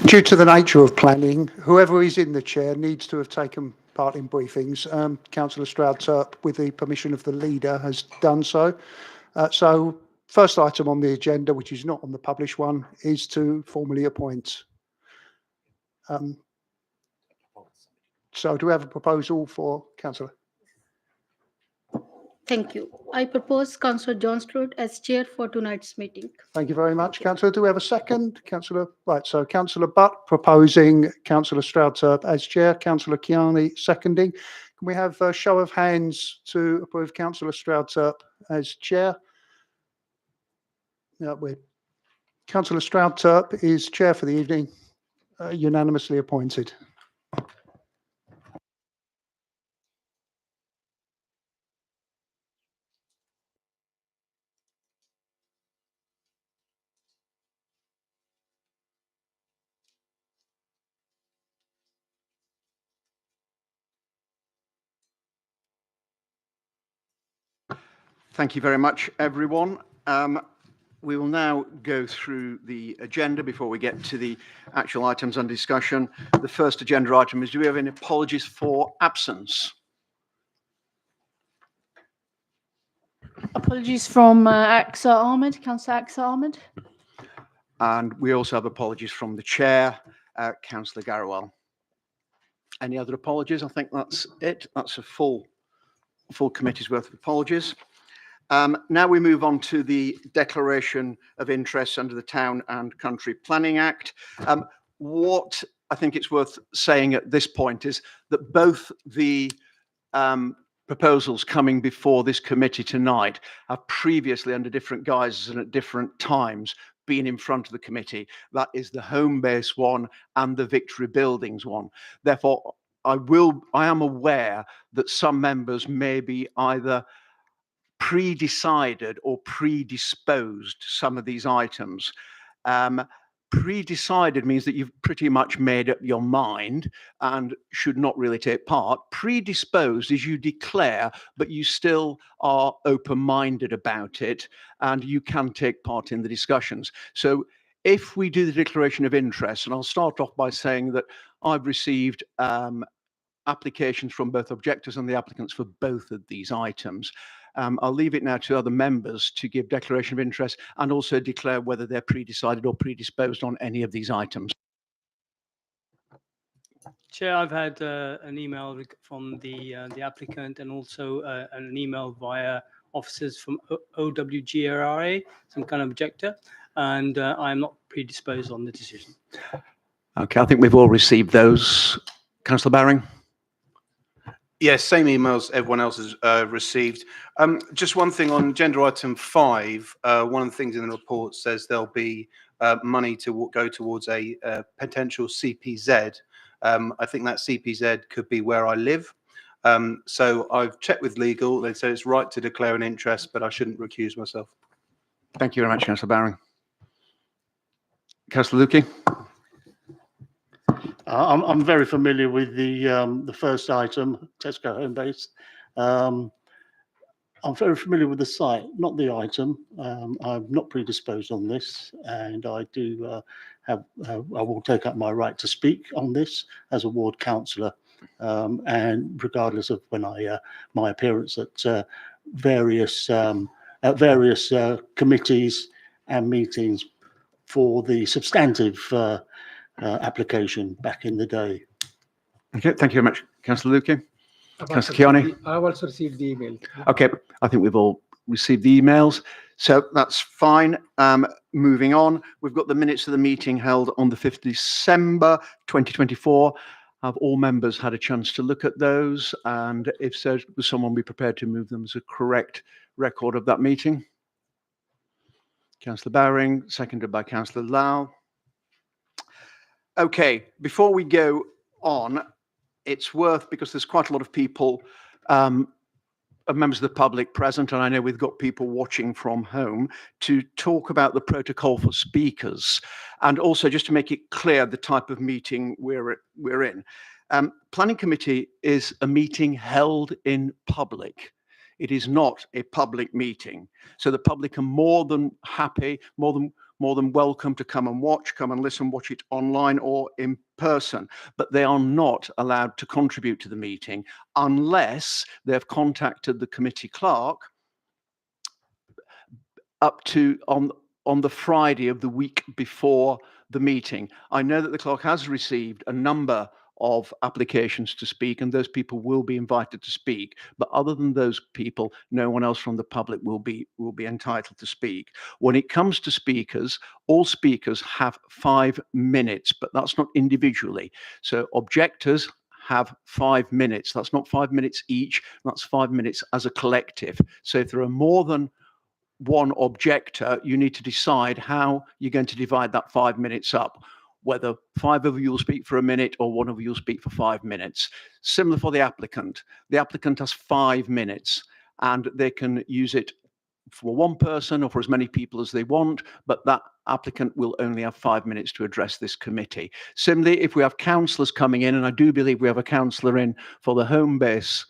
Due to the nature of planning, whoever is in the chair needs to have taken part in briefings. Councillor Stroud-Turp, with the permission of the leader, has done so. So first item on the agenda, which is not on the published one, is to formally appoint. So do we have a proposal for Councillor? Thank you. I propose Councillor John Stroud as chair for tonight's meeting. Thank you very much, Councillor. Do we have a second? Councillor, right, so Councillor Butt proposing Councillor Stroud-Turp as chair, Councillor Kiani seconding. Can we have a show of hands to approve Councillor Stroud-Turp as chair? Yeah, Councillor Stroud-Turp is chair for the evening, unanimously appointed. Thank you very much, everyone. We will now go through the agenda before we get to the actual items under discussion. The first agenda item is, do we have any apologies for absence? Apologies from Councillor Axa Ahmed. And we also have apologies from the chair, Councillor Garrawell. Any other apologies? I think that's it. That's a full committee's worth of apologies. Now we move on to the Declaration of Interests under the Town and Country Planning Act. What I think it's worth saying at this point is that both the proposals coming before this committee tonight have previously, under different guises and at different times, been in front of the committee. That is the Home Base one and the Victory Buildings one. Therefore, I am aware that some members may be either pre-decided or predisposed to some of these items. Pre-decided means that you've pretty much made up your mind and should not really take part. Predisposed is you declare, but you still are open-minded about it and you can take part in the discussions. So if we do the declaration of interest, and I'll start off by saying that I've received applications from both objectors and the applicants for both of these items. I'll leave it now to other members to give declaration of interest and also declare whether they're pre-decided or predisposed on any of these items. Chair, I've had an email from the applicant and also an email via officers from OWGRA, some kind of objector, and I'm not predisposed on the decision. Okay, I think we've all received those. Councillor Baring? Yes, same emails everyone else has received. Just one thing on agenda item 5, one of the things in the report says there'll be money to go towards a potential CPZ. I think that CPZ could be where I live. So I've checked with legal. They say it's right to declare an interest, but I shouldn't recuse myself. Thank you very much, Councillor Baring. Councillor Lukey? I'm very familiar with the first item, Tesco Home Base. I'm very familiar with the site, not the item. I'm not predisposed on this, and I do I will take up my right to speak on this as a ward councillor, and regardless of when my appearance at various committees and meetings for the substantive application back in the day. Okay, thank you very much, Councillor Lukey. Councillor Kiani? I've also received the email. Okay, I think we've all received the emails, so that's fine. Moving on, we've got the minutes of the meeting held on the 5th December 2024. Have all members had a chance to look at those? And if so, would someone be prepared to move them as a correct record of that meeting? Councillor Baring, seconded by Councillor Lau. Okay, before we go on, it's worth, because there's quite a lot of people, members of the public present, and I know we've got people watching from home, to talk about the protocol for speakers, and also just to make it clear the type of meeting we're in. Planning committee is a meeting held in public. It is not a public meeting. So the public are more than happy, more than more than welcome to come and watch, come and listen, watch it online or in person, but they are not allowed to contribute to the meeting unless they've contacted the committee clerk up to on the Friday of the week before the meeting. I know that the clerk has received a number of applications to speak, and those people will be invited to speak. But other than those people, no one else from the public will be entitled to speak. When it comes to speakers, all speakers have 5 minutes, but that's not individually. So objectors have 5 minutes. That's not 5 minutes each. That's 5 minutes as a collective. So if there are more than one objector, you need to decide how you're going to divide that 5 minutes up, whether 5 of you will speak for a minute or 1 of you will speak for 5 minutes. Similar for the applicant. The applicant has 5 minutes and they can use it for one person or for as many people as they want, but that applicant will only have 5 minutes to address this committee. Similarly, if we have councillors coming in, and I do believe we have a councillor in for the home base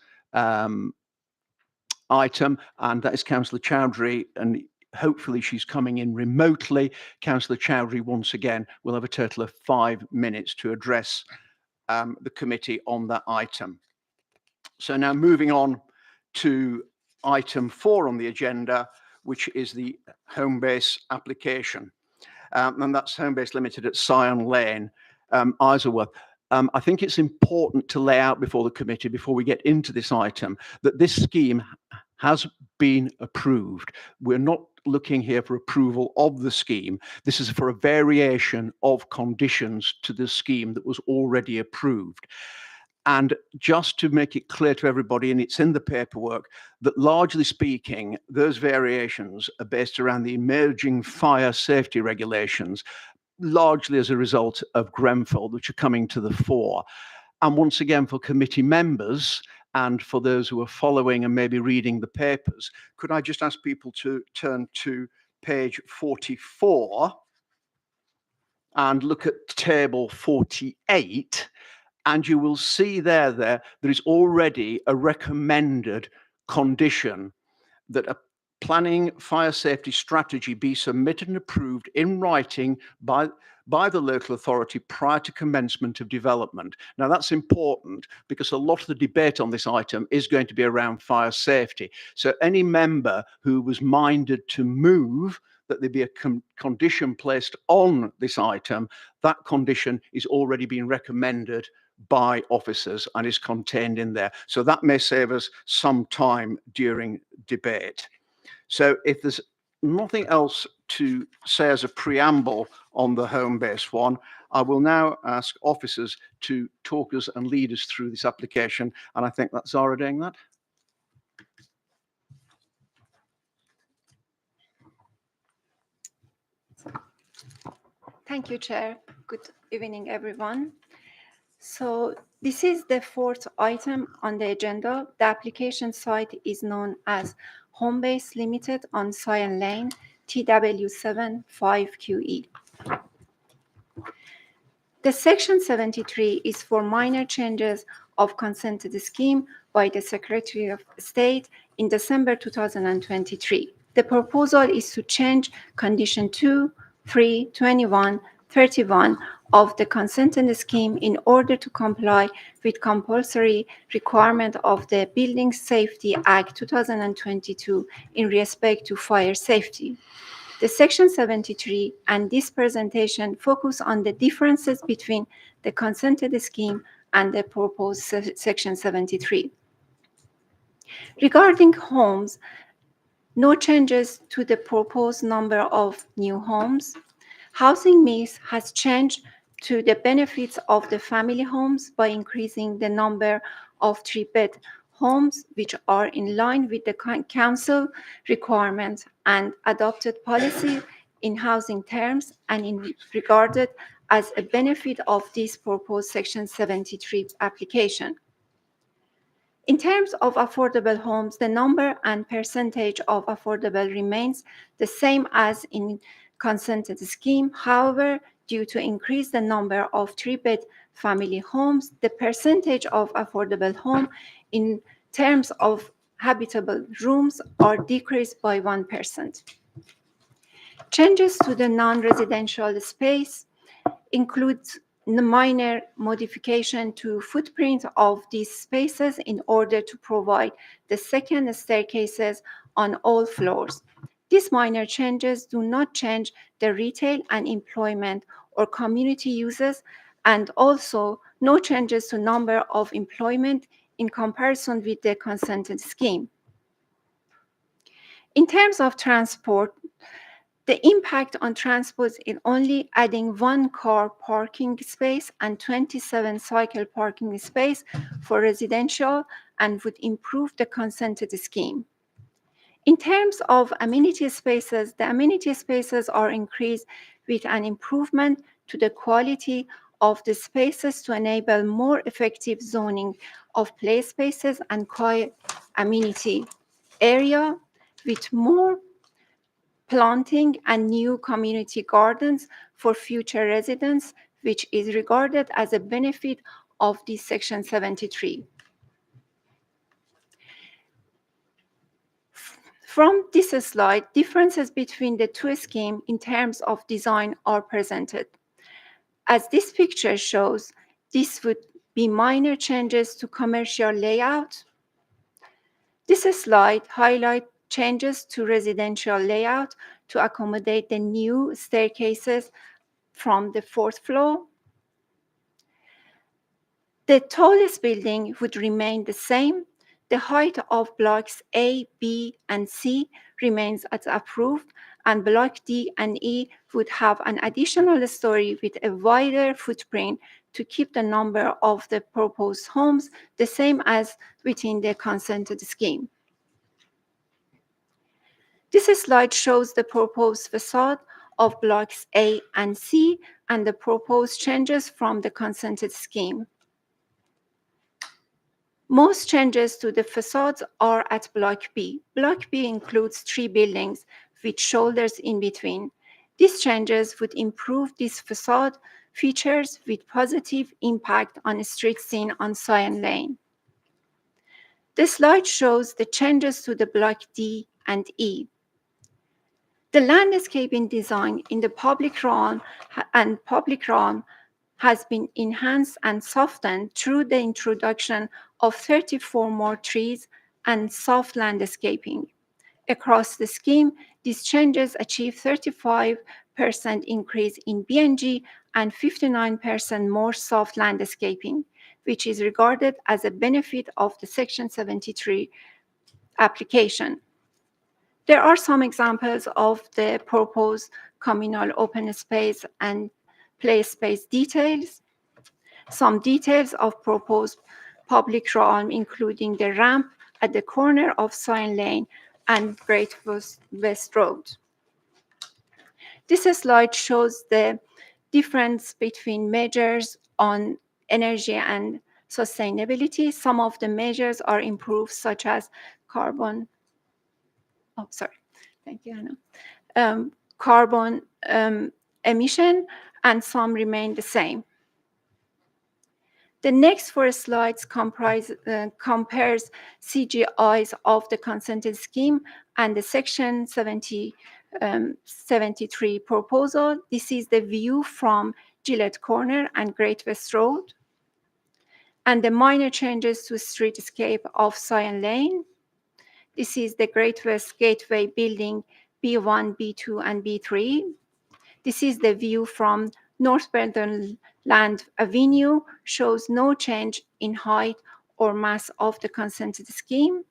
item, and that is Councillor Chowdhury, and hopefully she's coming in remotely. Councillor Chowdhury, once again, will have a total of 5 minutes to address the committee on that item. So now moving on to item 4 on the agenda, which is the home base application. And that's Home Base Limited at Scion Lane, Isleworth. I think it's important to lay out before the committee, before we get into this item, that this scheme has been approved. We're not looking here for approval of the scheme. This is for a variation of conditions to the scheme that was already approved. And just to make it clear to everybody, and it's in the paperwork, that largely speaking, those variations are based around the emerging fire safety regulations, largely as a result of Grenfell, which are coming to the fore. And once again, for committee members and for those who are following and maybe reading the papers, could I just ask people to turn to page 44 and look at table 48, and you will see there is already a recommended condition that a planning fire safety strategy be submitted and approved in writing by the local authority prior to commencement of development. Now that's important because a lot of the debate on this item is going to be around fire safety. So any member who was minded to move that there be a condition placed on this item, that condition is already being recommended by officers and is contained in there. So that may save us some time during debate. So if there's nothing else to say as a preamble on the home base one, I will now ask officers to talk us and lead us through this application. And I think that's Zara doing that. Thank you, Chair. Good evening, everyone. So this is the 4th item on the agenda. The application site is known as Home Base Limited on Scion Lane, TW7 5QE. The Section 73 is for minor changes of consent to the scheme by the Secretary of State in December 2023. The proposal is to change condition 2, 3, 21, 31 of the consent in the scheme in order to comply with compulsory requirement of the Building Safety Act 2022 in respect to fire safety. The Section 73 and this presentation focus on the differences between the consented scheme and the proposed Section 73. Regarding homes, no changes to the proposed number of new homes. Housing mix has changed to the benefits of the family homes by increasing the number of 3-bed homes, which are in line with the council requirement and adopted policy in housing terms and in regarded as a benefit of this proposed Section 73 application. In terms of affordable homes, the number and percentage of affordable remains the same as in consented scheme. However, due to increase the number of 3-bed family homes, the percentage of affordable home in terms of habitable rooms are decreased by 1%. Changes to the non-residential space includes the minor modification to footprint of these spaces in order to provide the second staircases on all floors. These minor changes do not change the retail and employment or community uses, and also no changes to number of employment in comparison with the consented scheme. In terms of transport, the impact on transport is only adding 1 car parking space and 27 cycle parking space for residential and would improve the consented scheme. In terms of amenity spaces, the amenity spaces are increased with an improvement to the quality of the spaces to enable more effective zoning of play spaces and quiet amenity area with more planting and new community gardens for future residents, which is regarded as a benefit of this Section 73. From this slide, differences between the two schemes in terms of design are presented. As this picture shows, this would be minor changes to commercial layout. This slide highlights changes to residential layout to accommodate the new staircases from the 4th floor. The tallest building would remain the same. The height of blocks A, B, and C remains as approved, and block D and E would have an additional story with a wider footprint to keep the number of the proposed homes the same as within the consented scheme. This slide shows the proposed facade of blocks A and C and the proposed changes from the consented scheme. Most changes to the facades are at Block B. Block B includes 3 buildings with shoulders in between. These changes would improve these facade features with positive impact on the street scene on Sion Lane. The slide shows the changes to the Block D and E. The landscaping design in the public realm has been enhanced and softened through the introduction of 34 more trees and soft landscaping. Across the scheme, these changes achieve 35% increase in BNG and 59% more soft landscaping, which is regarded as a benefit of the Section 73 application. There are some examples of the proposed communal open space and play space details. Some details of proposed public realm, including the ramp at the corner of Sion Lane and Great West Road. This slide shows the difference between measures on energy and sustainability. Some of the measures are improved, such as carbon emission, and some remain the same. The next 4 slides compares CGIs of the consented scheme and the Section 73 proposal. This is the view from Gillette Corner and Great West Road, and the minor changes to streetscape of Sion Lane. This is the Great West Gateway building B1, B2, and B3. This is the view from Northumberland Avenue, shows no change in height or mass of the consented scheme.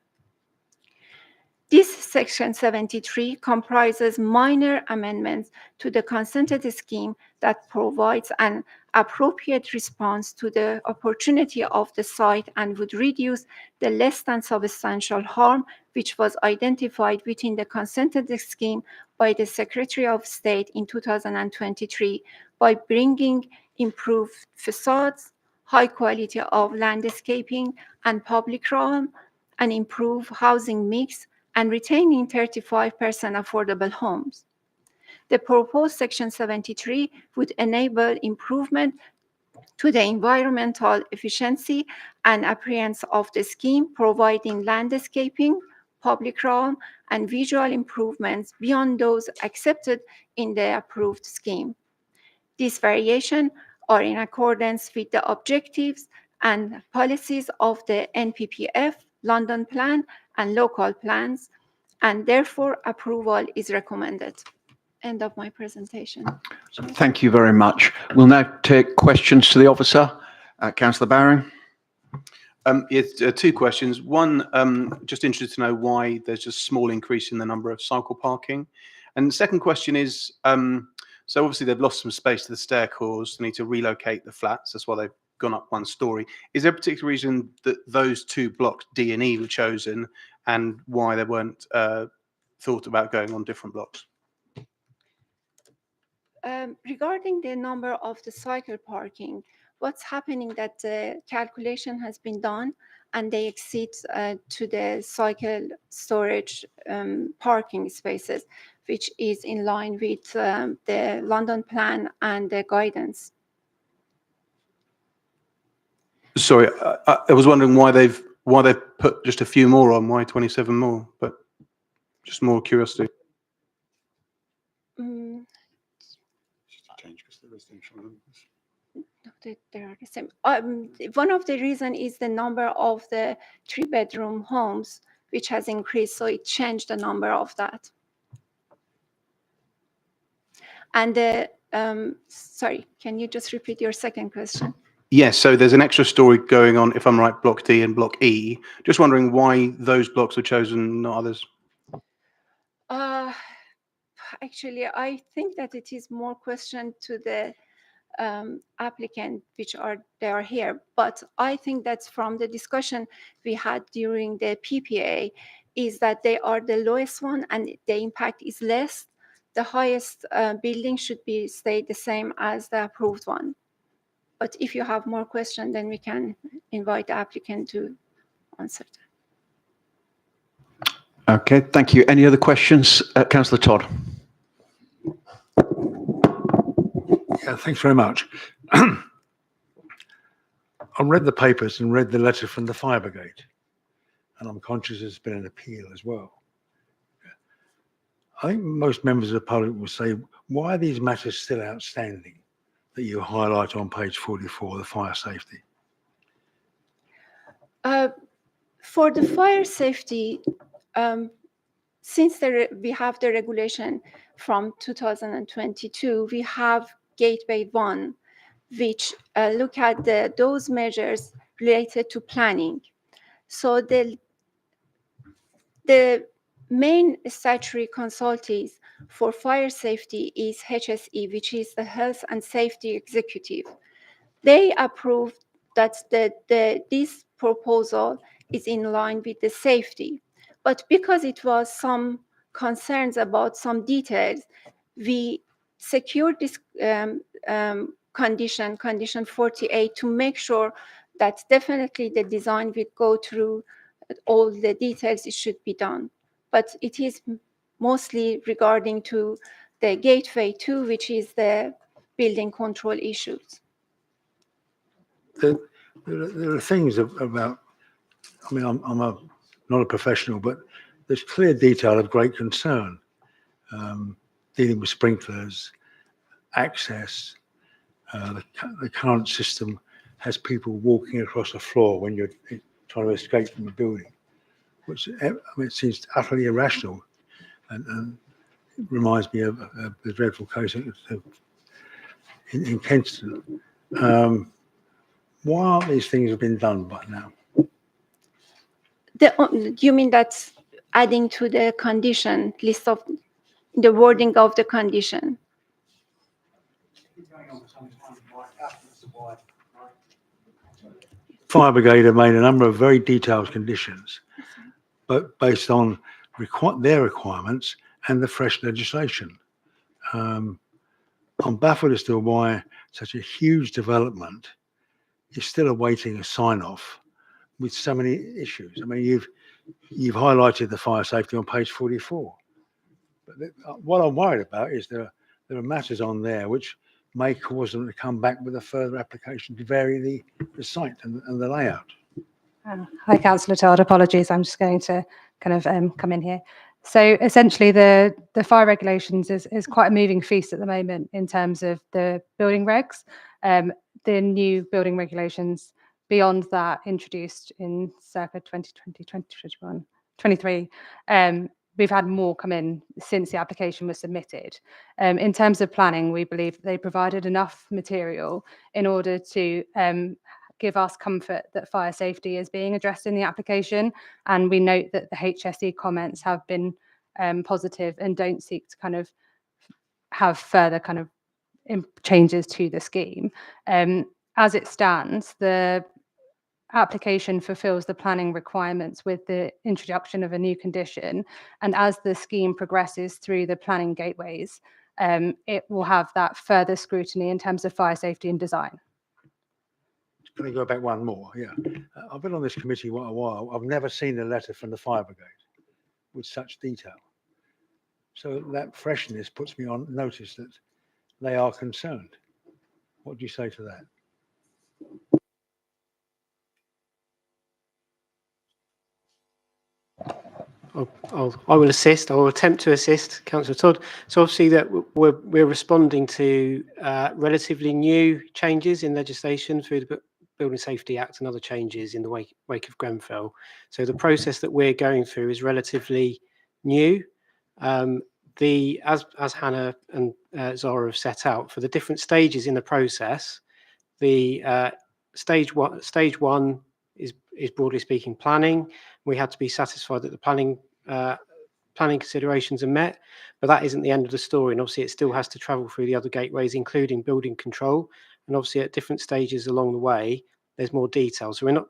This Section 73 comprises minor amendments to the consented scheme that provides an appropriate response to the opportunity of the site and would reduce the less than substantial harm which was identified within the consented scheme by the Secretary of State in 2023 by bringing improved facades, high quality of landscaping and public realm, and improved housing mix, and retaining 35% affordable homes. The proposed Section 73 would enable improvement to the environmental efficiency and appearance of the scheme, providing landscaping, public realm and visual improvements beyond those accepted in the approved scheme. These variations are in accordance with the objectives and policies of the NPPF, London Plan, and local plans, and therefore approval is recommended. End of my presentation. Thank you very much. We'll now take questions to the officer. Councillor Baring. Yes, two questions. One, just interested to know why there's a small increase in the number of cycle parking. And the second question is, so obviously they've lost some space to the stair cores. They need to relocate the flats. That's why they've gone up one story. Is there a particular reason that those two blocks, D and E, were chosen, and why they weren't thought about going on different blocks? Regarding the number of the cycle parking, what's happening that the calculation has been done and they exceed to the cycle storage parking spaces, which is in line with the London Plan and the guidance. Sorry, I was wondering why they've put just a few more on. Why 27 more? But just more curiosity. They are the same. One of the reasons is the number of the 3-bedroom homes, which has increased, so it changed the number of that. And sorry, can you just repeat your second question? Yes, so there's an extra story going on, if I'm right, Block D and Block E. Just wondering why those blocks were chosen, not others. Actually, I think that it is more question to the applicant, which they are here. But I think that's from the discussion we had during the PPA, is that they are the lowest one and the impact is less. The highest building should be stay the same as the approved one. But if you have more questions, then we can invite the applicant to answer them. Okay, thank you. Any other questions? Councillor Todd. Yeah, thanks very much. I read the papers and read the letter from the fire brigade, and I'm conscious there's been an appeal as well. I think most members of the public will say, why are these matters still outstanding that you highlight on page 44, the fire safety? For the fire safety, since we have the regulation from 2022, we have Gateway 1, which look at those measures related to planning. So the main statutory consultees for fire safety is HSE, which is the Health and Safety Executive. They approved that this proposal is in line with the safety. But because it was some concerns about some details, we secured this condition 48, to make sure that definitely the design will go through all the details it should be done. But it is mostly regarding to the Gateway 2, which is the building control issues. There are things about, I mean, I'm not a professional, but there's clear detail of great concern, dealing with sprinklers, access. The current system has people walking across the floor when you're trying to escape from the building, which, I mean, it seems utterly irrational, and it reminds me of the dreadful case in Kensington. Why aren't these things have been done by now? You mean that's adding to the condition list of the wording of the condition? Fire brigade have made a number of very detailed conditions, but based on their requirements and the fresh legislation. I'm baffled as to why such a huge development is still awaiting a sign-off with so many issues. I mean, you've highlighted the fire safety on page 44. But what I'm worried about is there are matters on there which may cause them to come back with a further application to vary the site and the layout. Hi, Councillor Todd. Apologies, I'm just going to kind of come in here. So essentially, the fire regulations is quite a moving feast at the moment in terms of the building regs. The new building regulations beyond that introduced in circa 2020, 2021, 23. We've had more come in since the application was submitted. In terms of planning, we believe that they provided enough material in order to give us comfort that fire safety is being addressed in the application. And we note that the HSE comments have been positive and don't seek to kind of have further kind of changes to the scheme. As it stands, the application fulfills the planning requirements with the introduction of a new condition. And as the scheme progresses through the planning gateways, it will have that further scrutiny in terms of fire safety and design. Can I go back one more? Yeah. I've been on this committee a while. I've never seen a letter from the fire brigade with such detail. So that freshness puts me on notice that they are concerned. What do you say to that? I will assist. I will attempt to assist, Councillor Todd. So obviously that we're responding to relatively new changes in legislation through the Building Safety Act and other changes in the wake of Grenfell. So the process that we're going through is relatively new. As Hannah and Zara have set out, for the different stages in the process, the stage one is broadly speaking planning. We had to be satisfied that the planning considerations are met, but that isn't the end of the story. And obviously, it still has to travel through the other gateways, including building control. And obviously, at different stages along the way, there's more detail. So we're not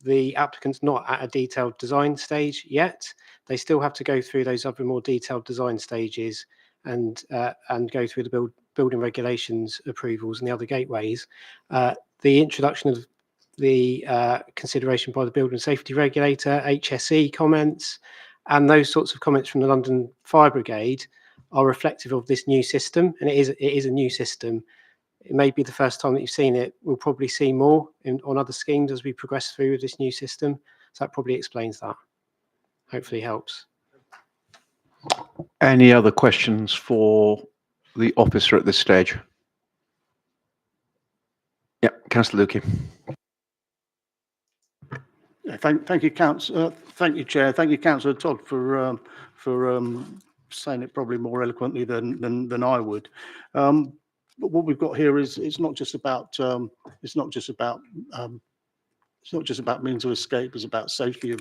the applicant's not at a detailed design stage yet. They still have to go through those other more detailed design stages and go through the building regulations approvals and the other gateways. The introduction of the consideration by the Building Safety Regulator, HSE comments, and those sorts of comments from the London Fire Brigade are reflective of this new system, and it is a new system. It may be the first time that you've seen it. We'll probably see more on other schemes as we progress through with this new system. So that probably explains that. Hopefully helps. Any other questions for the officer at this stage? Yeah, Councillor Lukey. Thank you, Councillor. Thank you, Chair. Thank you, Councillor Todd, for saying it probably more eloquently than I would. But what we've got here is it's not just about means of escape. It's about safety of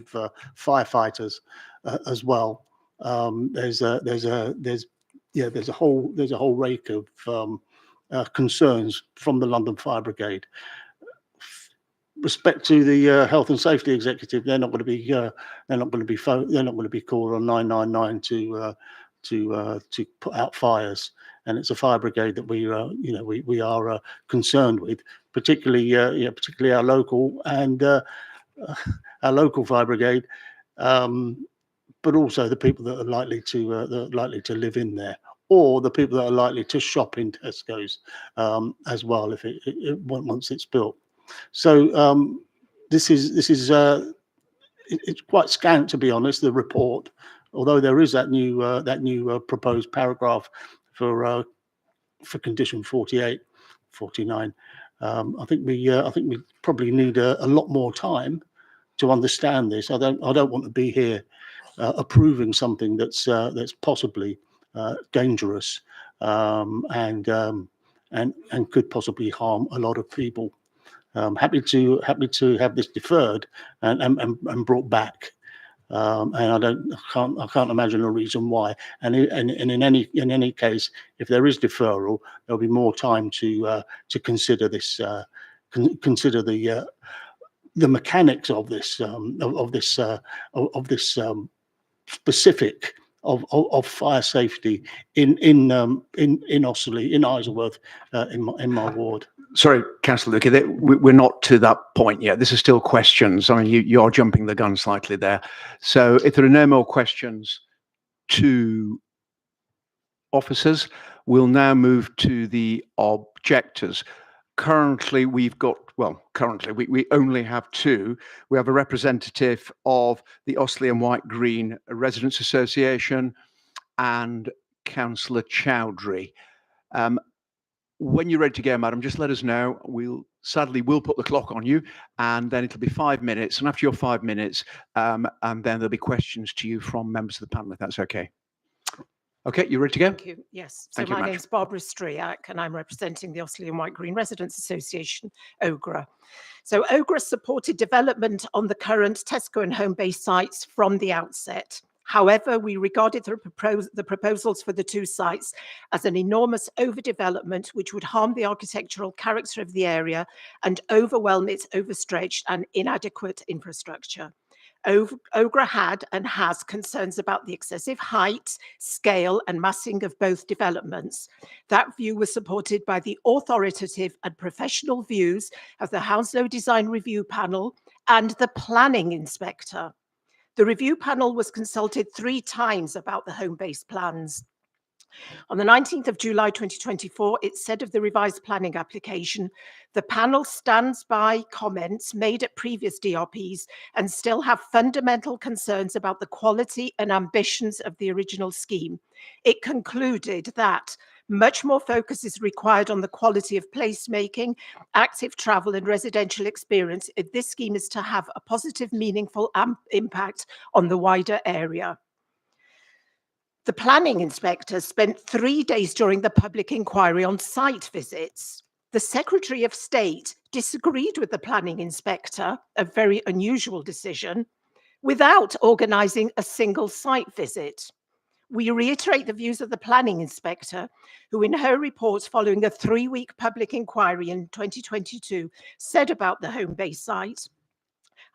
firefighters as well. There's a whole rake of concerns from the London Fire Brigade. Respect to the health and safety executive, they're not going to be called on 999 to put out fires, and it's a fire brigade that we are concerned with, particularly our local fire brigade, but also the people that are likely to live in there, or the people that are likely to shop in Tesco's as well if once it's built. So this is it's quite scant, to be honest, the report, although there is that new proposed paragraph for condition 48, 49. I think we probably need a lot more time to understand this. I don't want to be here approving something that's possibly dangerous and could possibly harm a lot of people. Happy to have this deferred and brought back, and I can't imagine a reason why. And in any case, if there is deferral, there'll be more time to consider this, consider the mechanics of this specific of fire safety in Osserley, in Isleworth, in my ward. Sorry, Councillor Lukey, we're not to that point yet. This is still questions. I mean, you are jumping the gun slightly there. So if there are no more questions to officers, we'll now move to the objectors. currently we only have two. We have a representative of the Osley and White Green Residents Association and Councillor Chowdhury. When you're ready to go, madam, just let us know. We'll put the clock on you, and then it'll be 5 minutes. And after your 5 minutes, and then there'll be questions to you from members of the panel, if that's okay. Okay, you ready to go? Thank you. Yes. So Thank you my very name's Barbara Striak, and I'm representing the Osley and White Green Residents Association, OGRA. So OGRA supported development on the current Tesco and Homebase sites from the outset. However, we regarded the proposals for the two sites as an enormous overdevelopment, which would harm the architectural character of the area and overwhelm its overstretched and inadequate infrastructure. OGRA had and has concerns about the excessive height, scale and massing of both developments. That view was supported by the authoritative and professional views of the Hounslow Design Review Panel and the planning inspector. The review panel was consulted 3 times about the Homebase plans. On the 19th of July 2024, it said of the revised planning application, the panel stands by comments made at previous DRPs and still have fundamental concerns about the quality and ambitions of the original scheme. It concluded that much more focus is required on the quality of placemaking, active travel and residential experience if this scheme is to have a positive, meaningful impact on the wider area. The planning inspector spent 3 days during the public inquiry on site visits. The Secretary of State disagreed with the planning inspector, a very unusual decision, without organising a single site visit. We reiterate the views of the planning inspector, who in her report following a 3-week public inquiry in 2022 said about the Homebase site,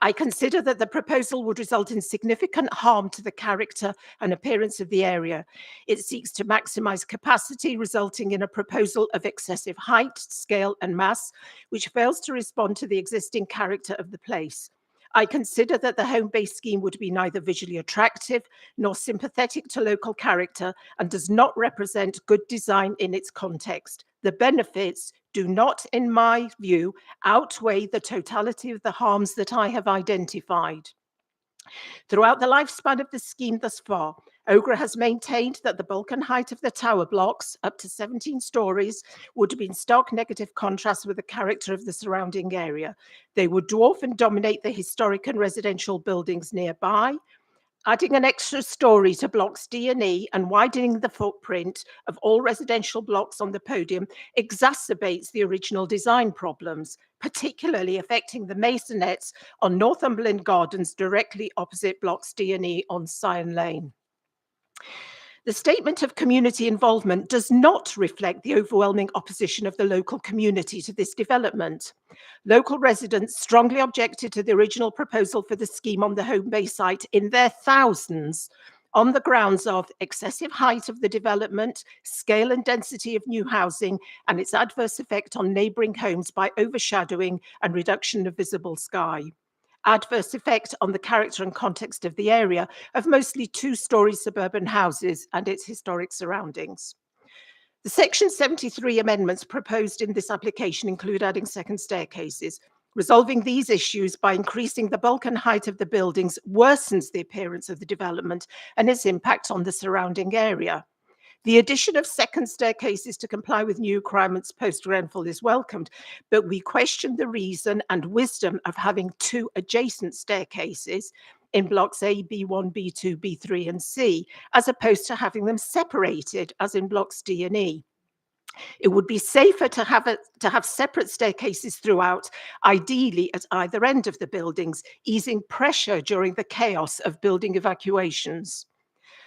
I consider that the proposal would result in significant harm to the character and appearance of the area. It seeks to maximise capacity, resulting in a proposal of excessive height, scale and mass, which fails to respond to the existing character of the place. I consider that the Homebase scheme would be neither visually attractive nor sympathetic to local character and does not represent good design in its context. The benefits do not, in my view, outweigh the totality of the harms that I have identified. Throughout the lifespan of the scheme thus far, OGRA has maintained that the bulk and height of the tower blocks, up to 17 stories, would be in stark negative contrast with the character of the surrounding area. They would dwarf and dominate the historic and residential buildings nearby. Adding an extra story to blocks D and E and widening the footprint of all residential blocks on the podium exacerbates the original design problems, particularly affecting the maisonettes on Northumberland Gardens directly opposite blocks D and E on Scion Lane. The statement of community involvement does not reflect the overwhelming opposition of the local community to this development. Local residents strongly objected to the original proposal for the scheme on the Homebase site in their thousands on the grounds of excessive height of the development, scale and density of new housing, and its adverse effect on neighbouring homes by overshadowing and reduction of visible sky. Adverse effect on the character and context of the area of mostly 2-storey suburban houses and its historic surroundings. The Section 73 amendments proposed in this application include adding second staircases. Resolving these issues by increasing the bulk and height of the buildings worsens the appearance of the development and its impact on the surrounding area. The addition of second staircases to comply with new requirements post-Grenfell is welcomed, but we question the reason and wisdom of having 2 adjacent staircases in blocks A, B1, B2, B3 and C, as opposed to having them separated as in blocks D and E. It would be safer to have separate staircases throughout, ideally at either end of the buildings, easing pressure during the chaos of building evacuations.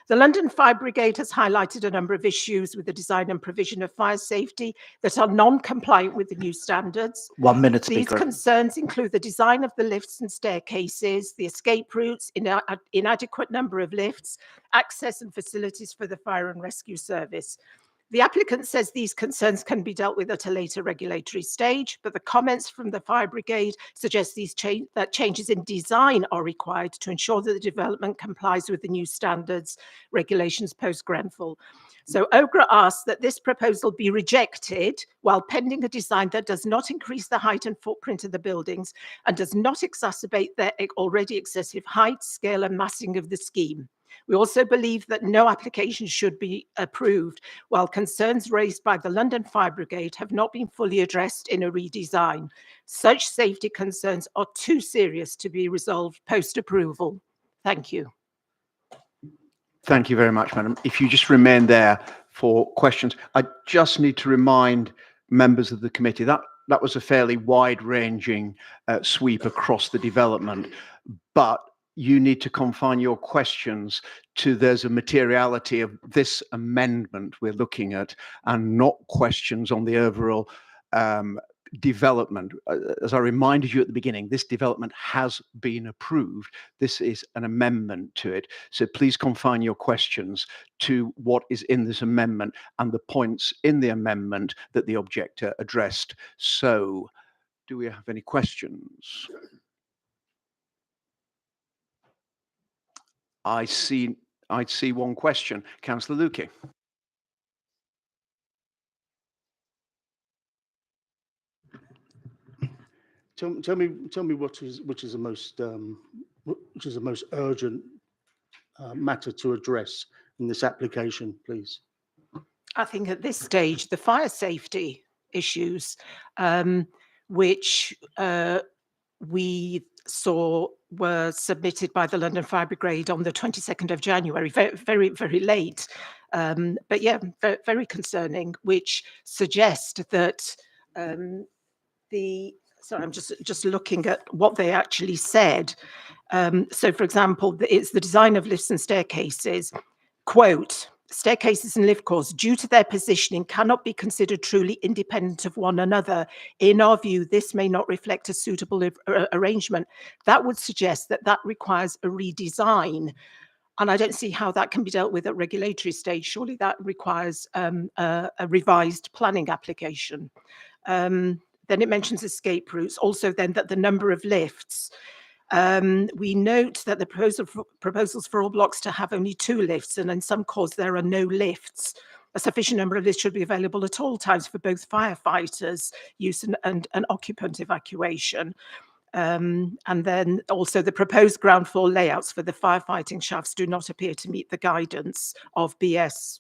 The London Fire Brigade has highlighted a number of issues with the design and provision of fire safety that are non-compliant with the new standards. 1 minute, These Speaker. concerns include the design of the lifts and staircases, the escape routes, inadequate number of lifts, access and facilities for the fire and rescue service. The applicant says these concerns can be dealt with at a later regulatory stage, but the comments from the fire brigade suggest that changes in design are required to ensure that the development complies with the new standards regulations post-Grenfell. So OGRA asks that this proposal be rejected while pending a design that does not increase the height and footprint of the buildings and does not exacerbate their already excessive height, scale and massing of the scheme. We also believe that no application should be approved while concerns raised by the London Fire Brigade have not been fully addressed in a redesign. Such safety concerns are too serious to be resolved post-approval. Thank you. Thank you very much, Madam. If you just remain there for questions, I just need to remind members of the committee that that was a fairly wide-ranging sweep across the development, but you need to confine your questions to there's a materiality of this amendment we're looking at and not questions on the overall development. As I reminded you at the beginning, this development has been approved. This is an amendment to it. So please confine your questions to what is in this amendment and the points in the amendment that the objector addressed. So do we have any questions? I'd see one question. Councillor Lukey. Tell me which is the most urgent matter to address in this application, please. I think at this stage, the fire safety issues, which we saw were submitted by the London Fire Brigade on the 22nd of January, very, very late. But yeah, very, very concerning, which suggest that sorry, I'm just looking at what they actually said. So for example, it's the design of lifts and staircases, quote, staircases and lift courts, due to their positioning, cannot be considered truly independent of one another. In our view, this may not reflect a suitable arrangement. That would suggest that that requires a redesign. And I don't see how that can be dealt with at regulatory stage. Surely that requires a revised planning application. Then it mentions escape routes. Also then that the number of lifts, we note that the proposals for all blocks to have only 2 lifts, and in some calls there are no lifts. A sufficient number of lifts should be available at all times for both firefighters use and occupant evacuation. And then also the proposed ground floor layouts for the firefighting shafts do not appear to meet the guidance of BS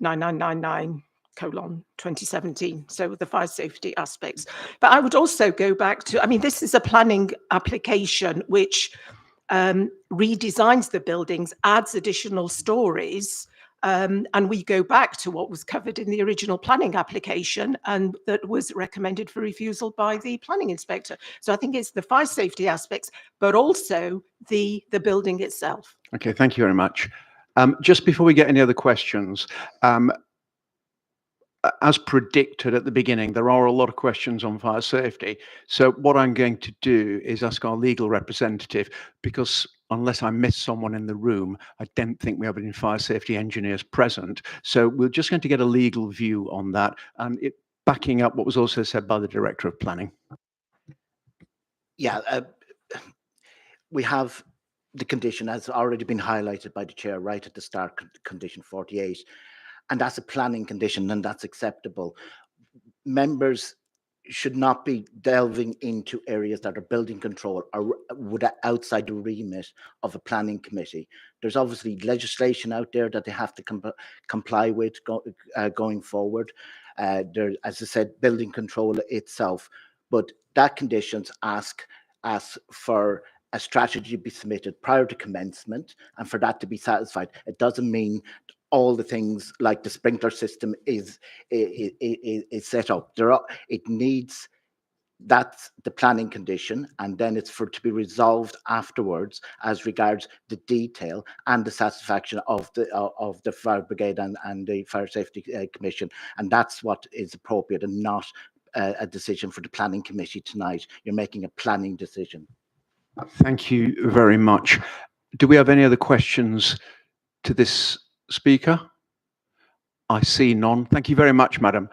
9999:2017, so the fire safety aspects. But I would also go back to, I mean, this is a planning application which redesigns the buildings, adds additional stories, and we go back to what was covered in the original planning application and that was recommended for refusal by the planning inspector. So I think it's the fire safety aspects, but also the building itself. Okay, thank you very much. Just before we get any other questions, as predicted at the beginning, there are a lot of questions on fire safety. So what I'm going to do is ask our legal representative, because unless I miss someone in the room, I don't think we have any fire safety engineers present. So we're just going to get a legal view on that, and it backing up what was also said by the Director of Planning. Yeah, we have the condition has already been highlighted by the chair right at the start, condition 48. And that's a planning condition, and that's acceptable. Members should not be delving into areas that are building control or outside the remit of a planning committee. There's obviously legislation out there that they have to comply with going forward. There, as I said, building control itself, but that conditions ask for a strategy to be submitted prior to commencement, and for that to be satisfied. It doesn't mean all the things like the sprinkler system is set up. It needs, that's the planning condition, and then it's for to be resolved afterwards as regards the detail and the satisfaction of the fire brigade and the fire safety commission, and that's what is appropriate, and not a decision for the planning committee tonight. You're making a planning decision. Thank you very much. Do we have any other questions to this speaker? I see none. Thank you very much, madam.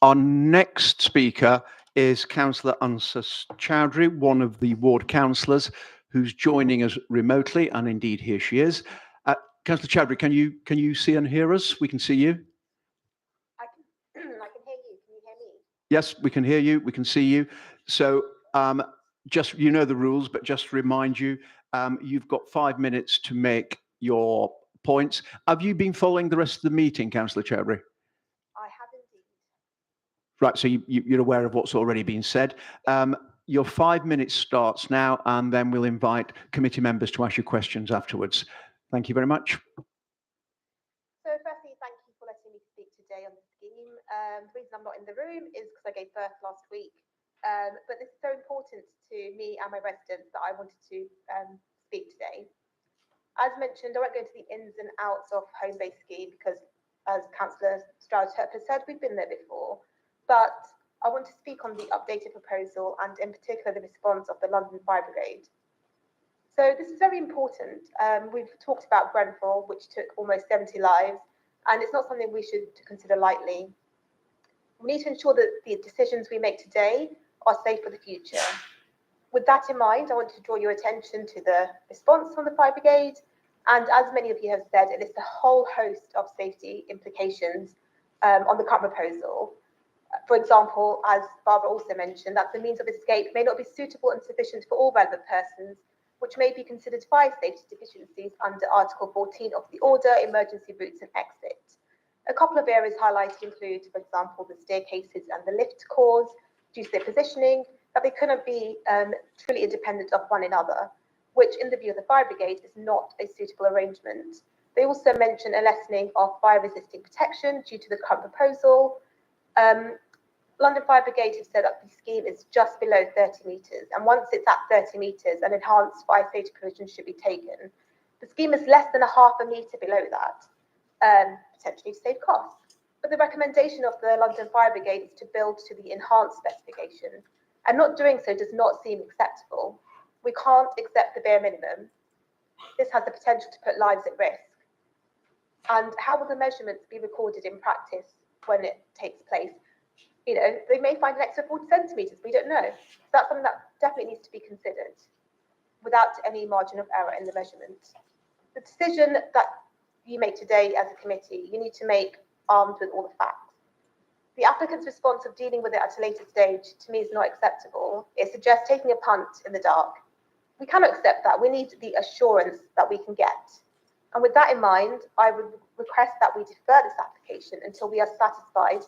Our next speaker is Councillor Ansas Chowdhury, one of the ward councillors who's joining us remotely, and indeed here she is. Councillor Chowdhury, can you see and hear us? We can see you. I can hear you. Can you hear me? Yes, we can hear you. We can see you. So just, you know the rules, but just to remind you, you've got 5 minutes to make your points. Have you been following the rest of the meeting, Councillor Chowdhury? I have indeed. Right, so you're aware of what's already been said. Your 5 minutes starts now, and then we'll invite committee members to ask you questions afterwards. Thank you very much. So firstly, thank you for letting me speak today on the scheme. The reason I'm not in the room is because I gave birth last week. But this is so important to me and my residents that I wanted to speak today. As mentioned, I won't go into the ins and outs of home-based scheme because, as Councillor Stroud-Turp has said, we've been there before. But I want to speak on the updated proposal and in particular the response of the London Fire Brigade. So this is very important. We've talked about Grenfell, which took almost 70 lives, and it's not something we should consider lightly. We need to ensure that the decisions we make today are safe for the future. With that in mind, I want to draw your attention to the response from the Fire Brigade, and as many of you have said, it lists a whole host of safety implications on the current proposal. For example, as Barbara also mentioned, that the means of escape may not be suitable and sufficient for all relevant persons, which may be considered fire safety deficiencies under Article 14 of the Order, Emergency Routes and Exit. A couple of areas highlighted include, for example, the staircases and the lift cores, due to their positioning, that they couldn't be truly independent of one another, which in the view of the Fire Brigade is not a suitable arrangement. They also mention a lessening of fire-resisting protection due to the current proposal. London Fire Brigade have said that the scheme is just below 30 metres, and once it's at 30 metres, an enhanced fire safety provision should be taken. The scheme is less than a half a metre below that, potentially to save costs. But the recommendation of the London Fire Brigade is to build to the enhanced specification, and not doing so does not seem acceptable. We can't accept the bare minimum. This has the potential to put lives at risk. And how will the measurements be recorded in practice when it takes place? You know, they may find an extra 40 centimetres, we don't know. So that's something that definitely needs to be considered without any margin of error in the measurement. The decision that you make today as a committee, you need to make armed with all the facts. The applicant's response of dealing with it at a later stage, to me, is not acceptable. It suggests taking a punt in the dark. We cannot accept that. We need the assurance that we can get. And with that in mind, I would request that we defer this application until we are satisfied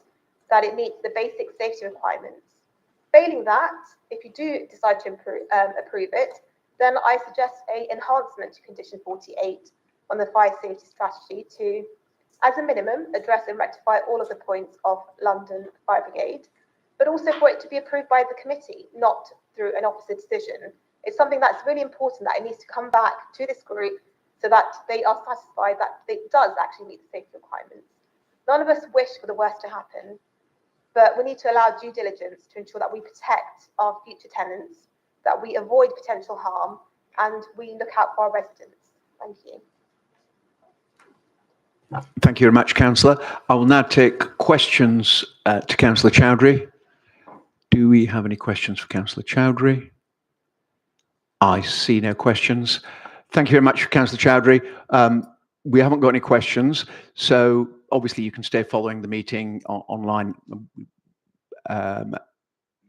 that it meets the basic safety requirements. Failing that, if you do decide to approve it, then I suggest an enhancement to condition 48 on the fire safety strategy to, as a minimum, address and rectify all of the points of London Fire Brigade, but also for it to be approved by the committee, not through an opposite decision. It's something that's really important that it needs to come back to this group so that they are satisfied that it does actually meet the safety requirements. None of us wish for the worst to happen, but we need to allow due diligence to ensure that we protect our future tenants, that we avoid potential harm, and we look out for our residents. Thank you. Thank you very much, Councillor. I will now take questions to Councillor Chowdhury. Do we have any questions for Councillor Chowdhury? I see no questions. Thank you very much, Councillor Chowdhury. We haven't got any questions, so obviously you can stay following the meeting online. And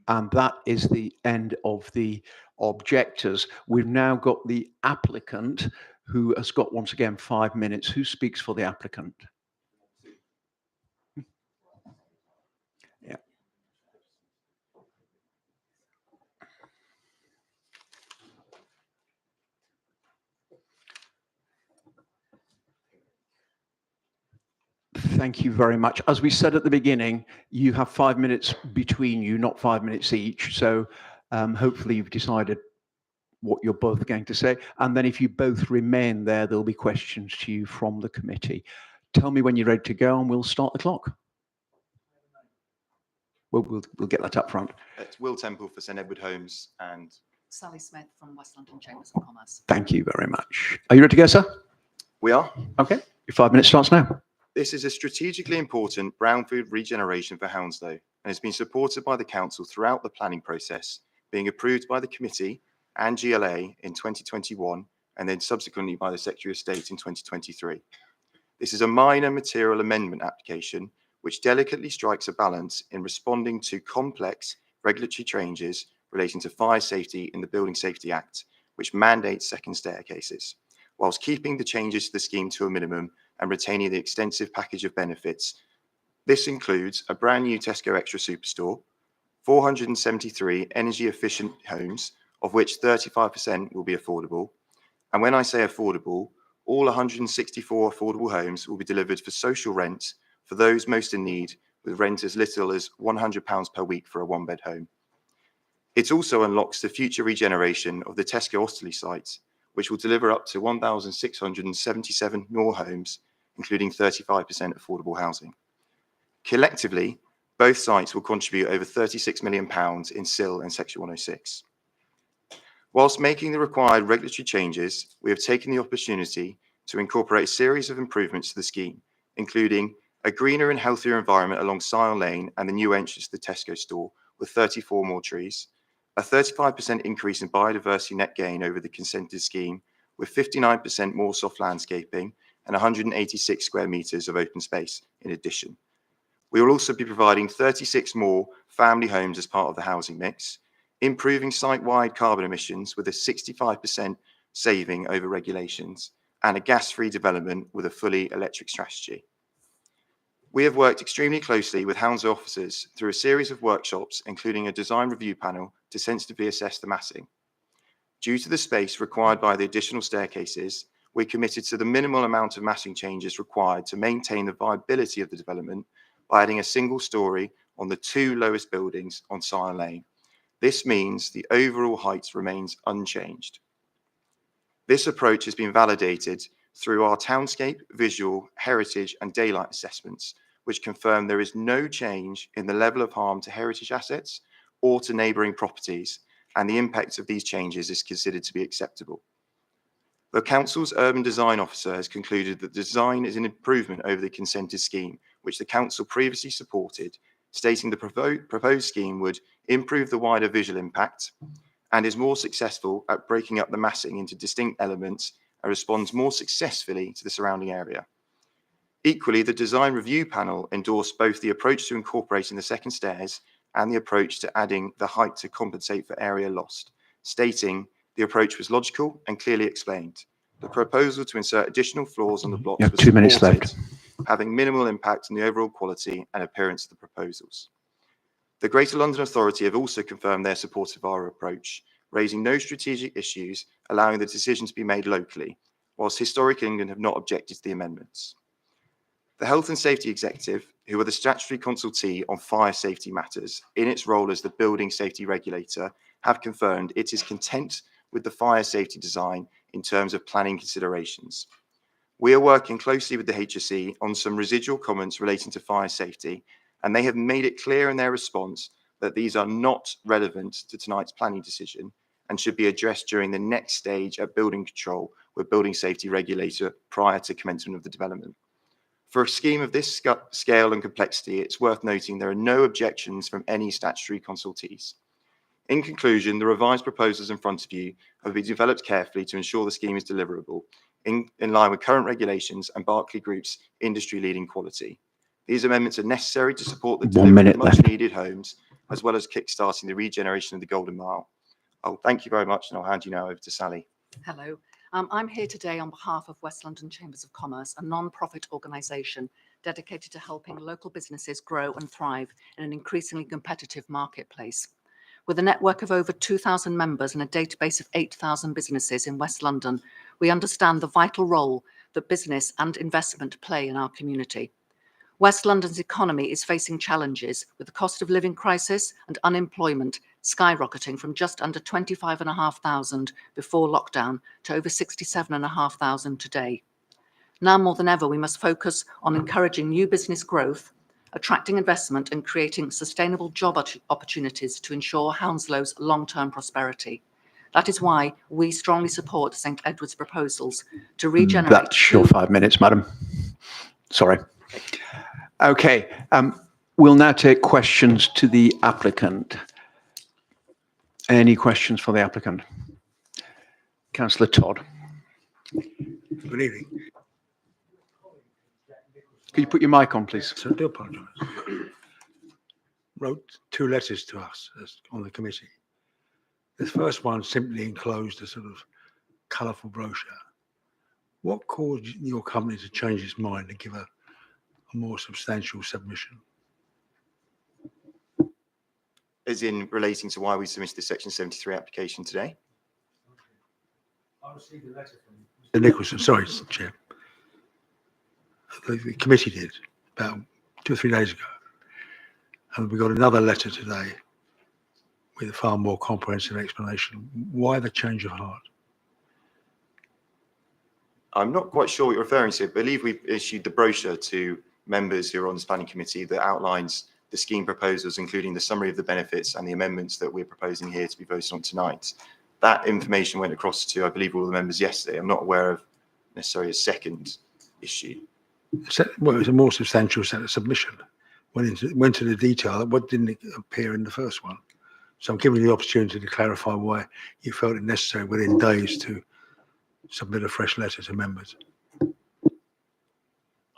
that is the end of the objectors. We've now got the applicant who has got, once again, 5 minutes. Who speaks for the applicant? Yeah. Thank you very much. As we said at the beginning, you have 5 minutes between you, not 5 minutes each. So hopefully you've decided what you're both going to say. And then if you both remain there, there'll be questions to you from the committee. Tell me when you're ready to go and we'll start the clock. We'll get that up front. It's Will Temple for St Edward Homes and Sally Smith from West London Chambers of Commerce. Thank you very much. Are you ready to go, sir? We are. Okay. Your 5 minutes starts now. This is a strategically important brownfield regeneration for Hounslow and has been supported by the council throughout the planning process, being approved by the committee and GLA in 2021 and then subsequently by the Secretary of State in 2023. This is a minor material amendment application which delicately strikes a balance in responding to complex regulatory changes relating to fire safety in the Building Safety Act, which mandates second staircases, whilst keeping the changes to the scheme to a minimum and retaining the extensive package of benefits. This includes a brand new Tesco Extra Superstore, 473 energy efficient homes, of which 35% will be affordable. And when I say affordable, all 164 affordable homes will be delivered for social rent for those most in need, with rent as little as £100 per week for a one-bed home. It also unlocks the future regeneration of the Tesco Osterley site, which will deliver up to 1,677 more homes, including 35% affordable housing. Collectively, both sites will contribute over £36 million in SIL and Section 106. Whilst making the required regulatory changes, we have taken the opportunity to incorporate a series of improvements to the scheme, including a greener and healthier environment along Sile Lane and the new entrance to the Tesco store with 34 more trees, a 35% increase in biodiversity net gain over the consented scheme with 59% more soft landscaping and 186 square metres of open space in addition. We will also be providing 36 more family homes as part of the housing mix, improving site-wide carbon emissions with a 65% saving over regulations, and a gas-free development with a fully electric strategy. We have worked extremely closely with Hounslow officers through a series of workshops, including a design review panel to sensitively assess the massing. Due to the space required by the additional staircases, we committed to the minimal amount of massing changes required to maintain the viability of the development by adding a single story on the two lowest buildings on Sile Lane. This means the overall height remains unchanged. This approach has been validated through our townscape, visual, heritage and daylight assessments, which confirm there is no change in the level of harm to heritage assets or to neighbouring properties, and the impact of these changes is considered to be acceptable. The Council's Urban Design Officer has concluded that the design is an improvement over the consented scheme, which the Council previously supported, stating the proposed scheme would improve the wider visual impact and is more successful at breaking up the massing into distinct elements and responds more successfully to the surrounding area. Equally, the design review panel endorsed both the approach to incorporating the second stairs and the approach to adding the height to compensate for area lost, stating the approach was logical and clearly explained. The proposal to insert additional floors on the blocks was 2 minutes supported, left. having minimal impact on the overall quality and appearance of the proposals. The Greater London Authority have also confirmed their support of our approach, raising no strategic issues, allowing the decision to be made locally, whilst Historic England have not objected to the amendments. The Health and Safety Executive, who are the statutory consultee on fire safety matters in its role as the building safety regulator, have confirmed it is content with the fire safety design in terms of planning considerations. We are working closely with the HSE on some residual comments relating to fire safety, and they have made it clear in their response that these are not relevant to tonight's planning decision and should be addressed during the next stage at building control with building safety regulator prior to commencement of the development. For a scheme of this scale and complexity, it's worth noting there are no objections from any statutory consultees. In conclusion, the revised proposals in front of you have been developed carefully to ensure the scheme is deliverable in line with current regulations and Berkeley Group's industry-leading quality. These amendments are necessary to support the 1 delivery minute of left. much-needed homes, as well as kick-starting the regeneration of the Golden Mile. Oh, thank you very much, and I'll hand you now over to Sally. Hello. I'm here today on behalf of West London Chambers of Commerce, a non-profit organisation dedicated to helping local businesses grow and thrive in an increasingly competitive marketplace. With a network of over 2,000 members and a database of 8,000 businesses in West London, we understand the vital role that business and investment play in our community. West London's economy is facing challenges with the cost of living crisis and unemployment skyrocketing from just under 25,500 before lockdown to over 67,500 today. Now more than ever, we must focus on encouraging new business growth, attracting investment and creating sustainable job opportunities to ensure Hounslow's long-term prosperity. That is why we strongly support St Edward's proposals to regenerate. That's your 5 minutes, madam. Sorry. Okay, we'll now take questions to the applicant. Any questions for the applicant? Councillor Todd. Good evening. Could you put your mic on, please? So I do apologise. Wrote 2 letters to us on the committee. The first one simply enclosed a sort of colourful brochure. What caused your company to change its mind and give a more substantial submission? As in relating to why we submitted the Section 73 application today? I received a letter from Mr. Nicholson, sorry, Chair. The committee did about 2 or 3 days ago. And we got another letter today with a far more comprehensive explanation. Why the change of heart? I'm not quite sure what you're referring to. I believe we've issued the brochure to members who are on this planning committee that outlines the scheme proposals, including the summary of the benefits and the amendments that we're proposing here to be voted on tonight. That information went across to, I believe, all the members yesterday. I'm not aware of necessarily a second issue. Well, it was a more substantial set of submission. Went into the detail. What didn't appear in the first one? So I'm giving you the opportunity to clarify why you felt it necessary within days to submit a fresh letter to members.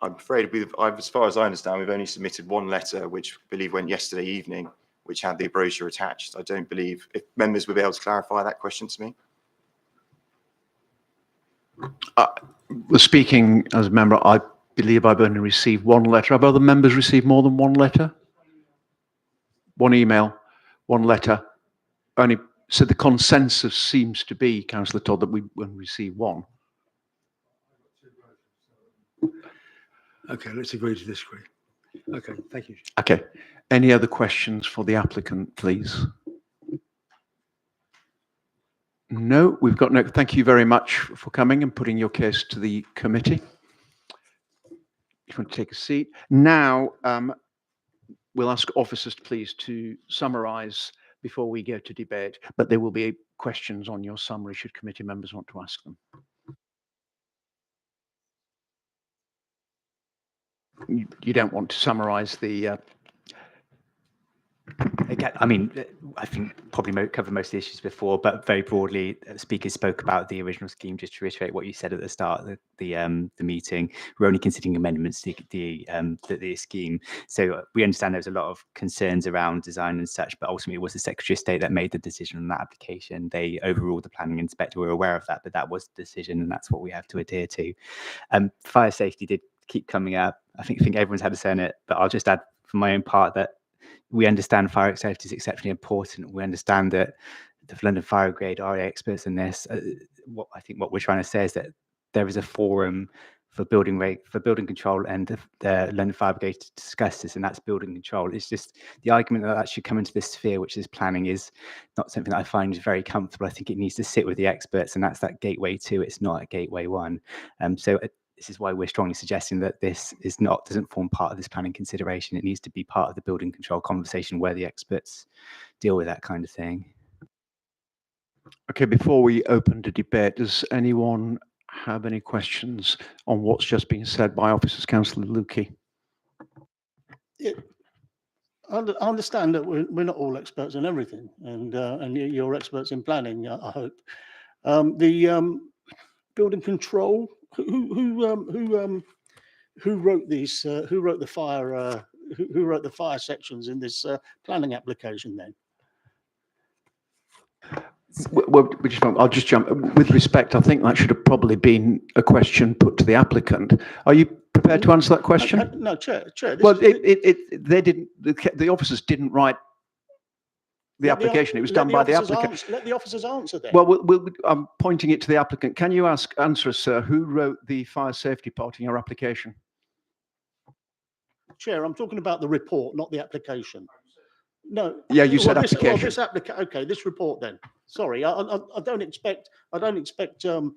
I'm afraid as far as I understand, we've only submitted 1 letter, which I believe went yesterday evening, which had the brochure attached. I don't believe if members would be able to clarify that question to me. Speaking as a member, I believe I've only received 1 letter. Have other members received more than 1 letter? 1 email, 1 letter. Only so the consensus seems to be, Councillor Todd, that we will receive 1. Okay, let's agree to disagree. Okay, thank you. Okay. Any other questions for the applicant, please? No, we've got no. Thank you very much for coming and putting your case to the committee. If you want to take a seat. Now, we'll ask officers, please, to summarise before we go to debate, but there will be questions on your summary should committee members want to ask them. You don't want to summarise the... Again, I mean, I think probably covered most of the issues before, but very broadly, speakers spoke about the original scheme. Just to reiterate what you said at the start of the meeting, we're only considering amendments to the scheme. So we understand there's a lot of concerns around design and such, but ultimately it was the Secretary of State that made the decision on that application. They overruled the planning inspector. We're aware of that, but that was the decision, and that's what we have to adhere to. Fire safety did keep coming up. I think everyone's had a say in it, but I'll just add for my own part that we understand fire safety is exceptionally important. We understand that the London Fire Brigade are experts in this. What we're trying to say is that there is a forum for building control and the London Fire Brigade to discuss this, and that's building control. It's just the argument that should come into this sphere, which is planning, is not something that I find is very comfortable. I think it needs to sit with the experts, and that's that gateway 2. It's not a gateway 1. So this is why we're strongly suggesting that this doesn't form part of this planning consideration. It needs to be part of the building control conversation where the experts deal with that kind of thing. Okay, before we open the debate, does anyone have any questions on what's just been said by officers? Councillor Lukey. I understand that we're not all experts in everything, and you're experts in planning, I hope. The building control. Who wrote these? Who wrote the fire? Who wrote the fire sections in this planning application? Then, I'll just jump. With respect, I think that should have probably been a question put to the applicant. Are you prepared to answer that question? No, Chair. Well, they didn't. The officers didn't write the application. It was done by the applicant. Let the officers answer then. Well, I'm pointing it to the applicant. Can you answer us, sir, who wrote the fire safety part in your application? Chair, I'm talking about the report, not the application. No. Yeah, you said application. Okay, this report then. Sorry, I don't expect the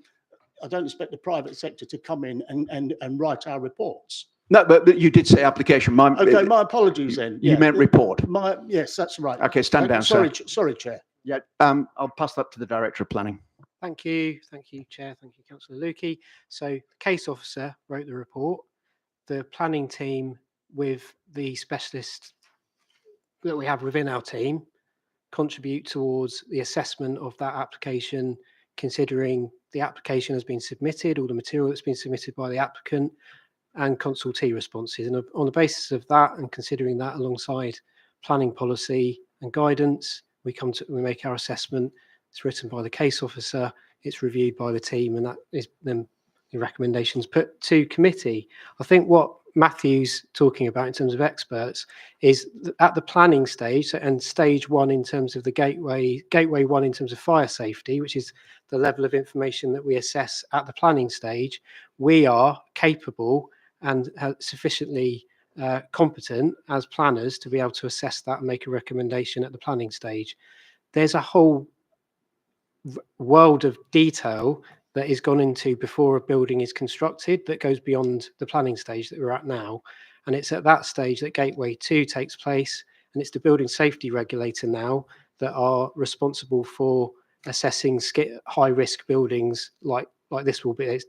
private sector to come in and write our reports. No, but you did say application. My apologies then. You meant report. Yes, that's right. Okay, stand down, sorry, sir. Sorry, Chair. Yeah, I'll pass that to the Director of Planning. Thank you, Chair. Thank you, Councillor Lukey. So the case officer wrote the report. the planning team with the specialists that we have within our team contribute towards the assessment of that application, considering the application has been submitted, all the material that's been submitted by the applicant, and consultee responses. And on the basis of that, and considering that alongside planning policy and guidance, we make our assessment. It's written by the case officer, it's reviewed by the team, and that is then the recommendations put to committee. I think what Matthew's talking about in terms of experts is at the planning stage, and stage one in terms of the gateway one in terms of fire safety, which is the level of information that we assess at the planning stage, we are capable and sufficiently competent as planners to be able to assess that and make a recommendation at the planning stage. There's a whole world of detail that is gone into before a building is constructed that goes beyond the planning stage that we're at now. And it's at that stage that Gateway 2 takes place. And it's the building safety regulator now that are responsible for assessing high risk buildings like this will be. It's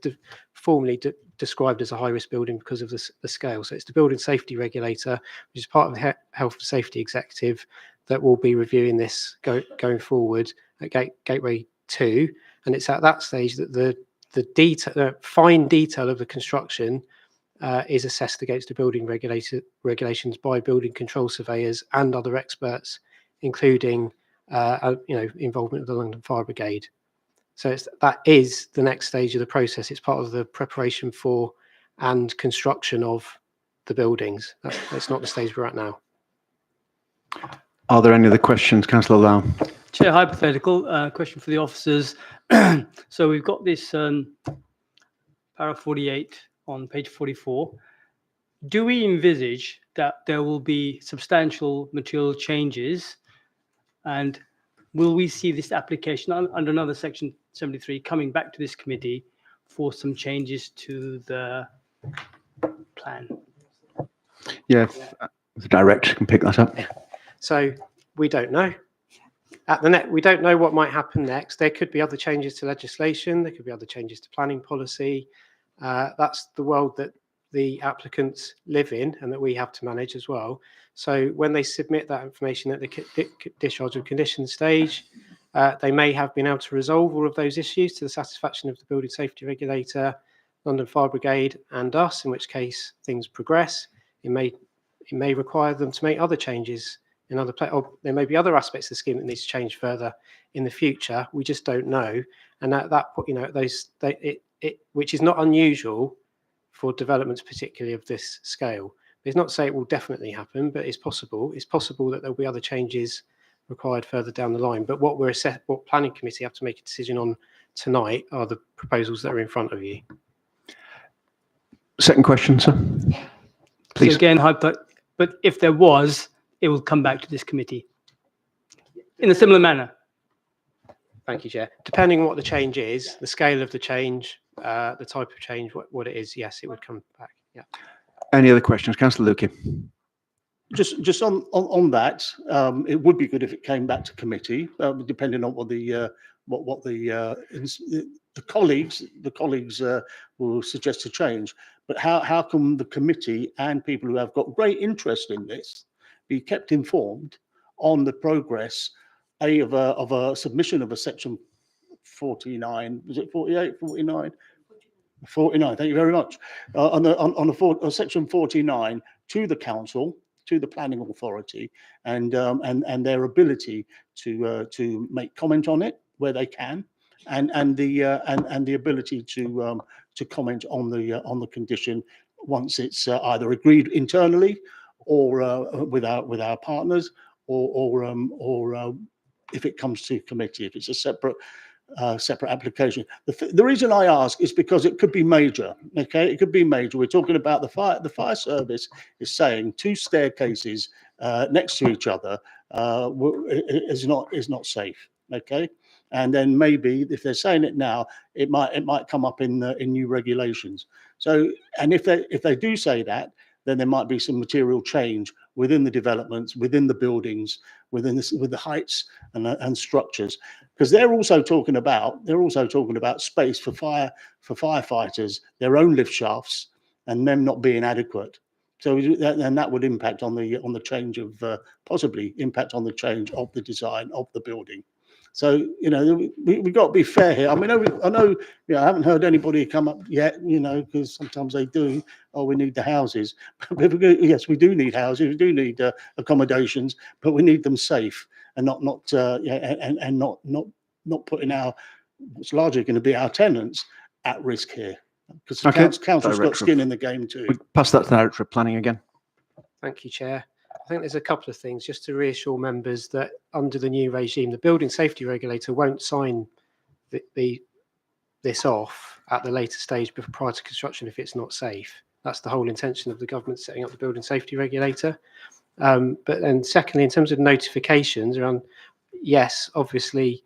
formally described as a high risk building because of the scale. So it's the building safety regulator, which is part of the health and safety executive, that will be reviewing this going forward at Gateway 2. And it's at that stage that the fine detail of the construction is assessed against the building regulations by building control surveyors and other experts, including involvement of the London Fire Brigade. So that is the next stage of the process. It's part of the preparation for and construction of the buildings. That's not the stage we're at now. Are there any other questions, Councillor Lau? Chair, hypothetical question for the officers. So we've got this para 48 on page 44. Do we envisage that there will be substantial material changes, and will we see this application under another section 73 coming back to this committee for some changes to the plan? Yeah, the director can pick that up. So we don't know. At the we don't know what might happen next. There could be other changes to legislation. There could be other changes to planning policy. That's the world that the applicants live in and that we have to manage as well. So when they submit that information at the discharge of condition stage, they may have been able to resolve all of those issues to the satisfaction of the building safety regulator, London Fire Brigade and us, in which case things progress. It may require them to make other changes in other or there may be other aspects of the scheme that needs to change further in the future. We just don't know. And at that point, which is not unusual for developments, particularly of this scale. It's not to say it will definitely happen, but it's possible. It's possible that there'll be other changes required further down the line. But what planning committee have to make a decision on tonight are the proposals that are in front of you. Second question, sir. Please. So again, but if there was, it will come back to this committee in a similar manner. Thank you, Chair. Depending on what the change is, the scale of the change, the type of change, what it is, yes, it would come back. Yeah. Any other questions, Councillor Lukey? Just on that, it would be good if it came back to committee, depending on what the colleagues will suggest to change. But how can the committee and people who have got great interest in this be kept informed on the progress of a submission of a section 49? Was it 48, 49? 49. Thank you very much. On section 49 to the council, to the planning authority, and their ability to make comment on it where they can, and the ability to comment on the condition once it's either agreed internally or with our partners, or if it comes to committee, if it's a separate application. The reason I ask is because it could be major. Okay, it could be major. We're talking about the fire service is saying 2 staircases next to each other is not safe. Okay, and then maybe if they're saying it now, it might come up in new regulations. So, and if they do say that, then there might be some material change within the developments, within the buildings, with the heights and structures, because they're also talking about space for firefighters, their own lift shafts, and them not being adequate. So and that would impact on the change of possibly impact on the change of the design of the building. So we've got to be fair here. I mean, I know I haven't heard anybody come up yet. Because sometimes they do. Oh, we need the houses. Yes, we do need houses. We do need accommodations, but we need them safe and not putting what's largely going to be our tenants at risk here. Because the council's got skin in the game too. We pass that to the Director of Planning again. Thank you, Chair. I think there's a couple of things just to reassure members that under the new regime, the building safety regulator won't sign this off at the later stage prior to construction if it's not safe. That's the whole intention of the government setting up the building safety regulator. But then secondly, in terms of notifications around, yes, obviously,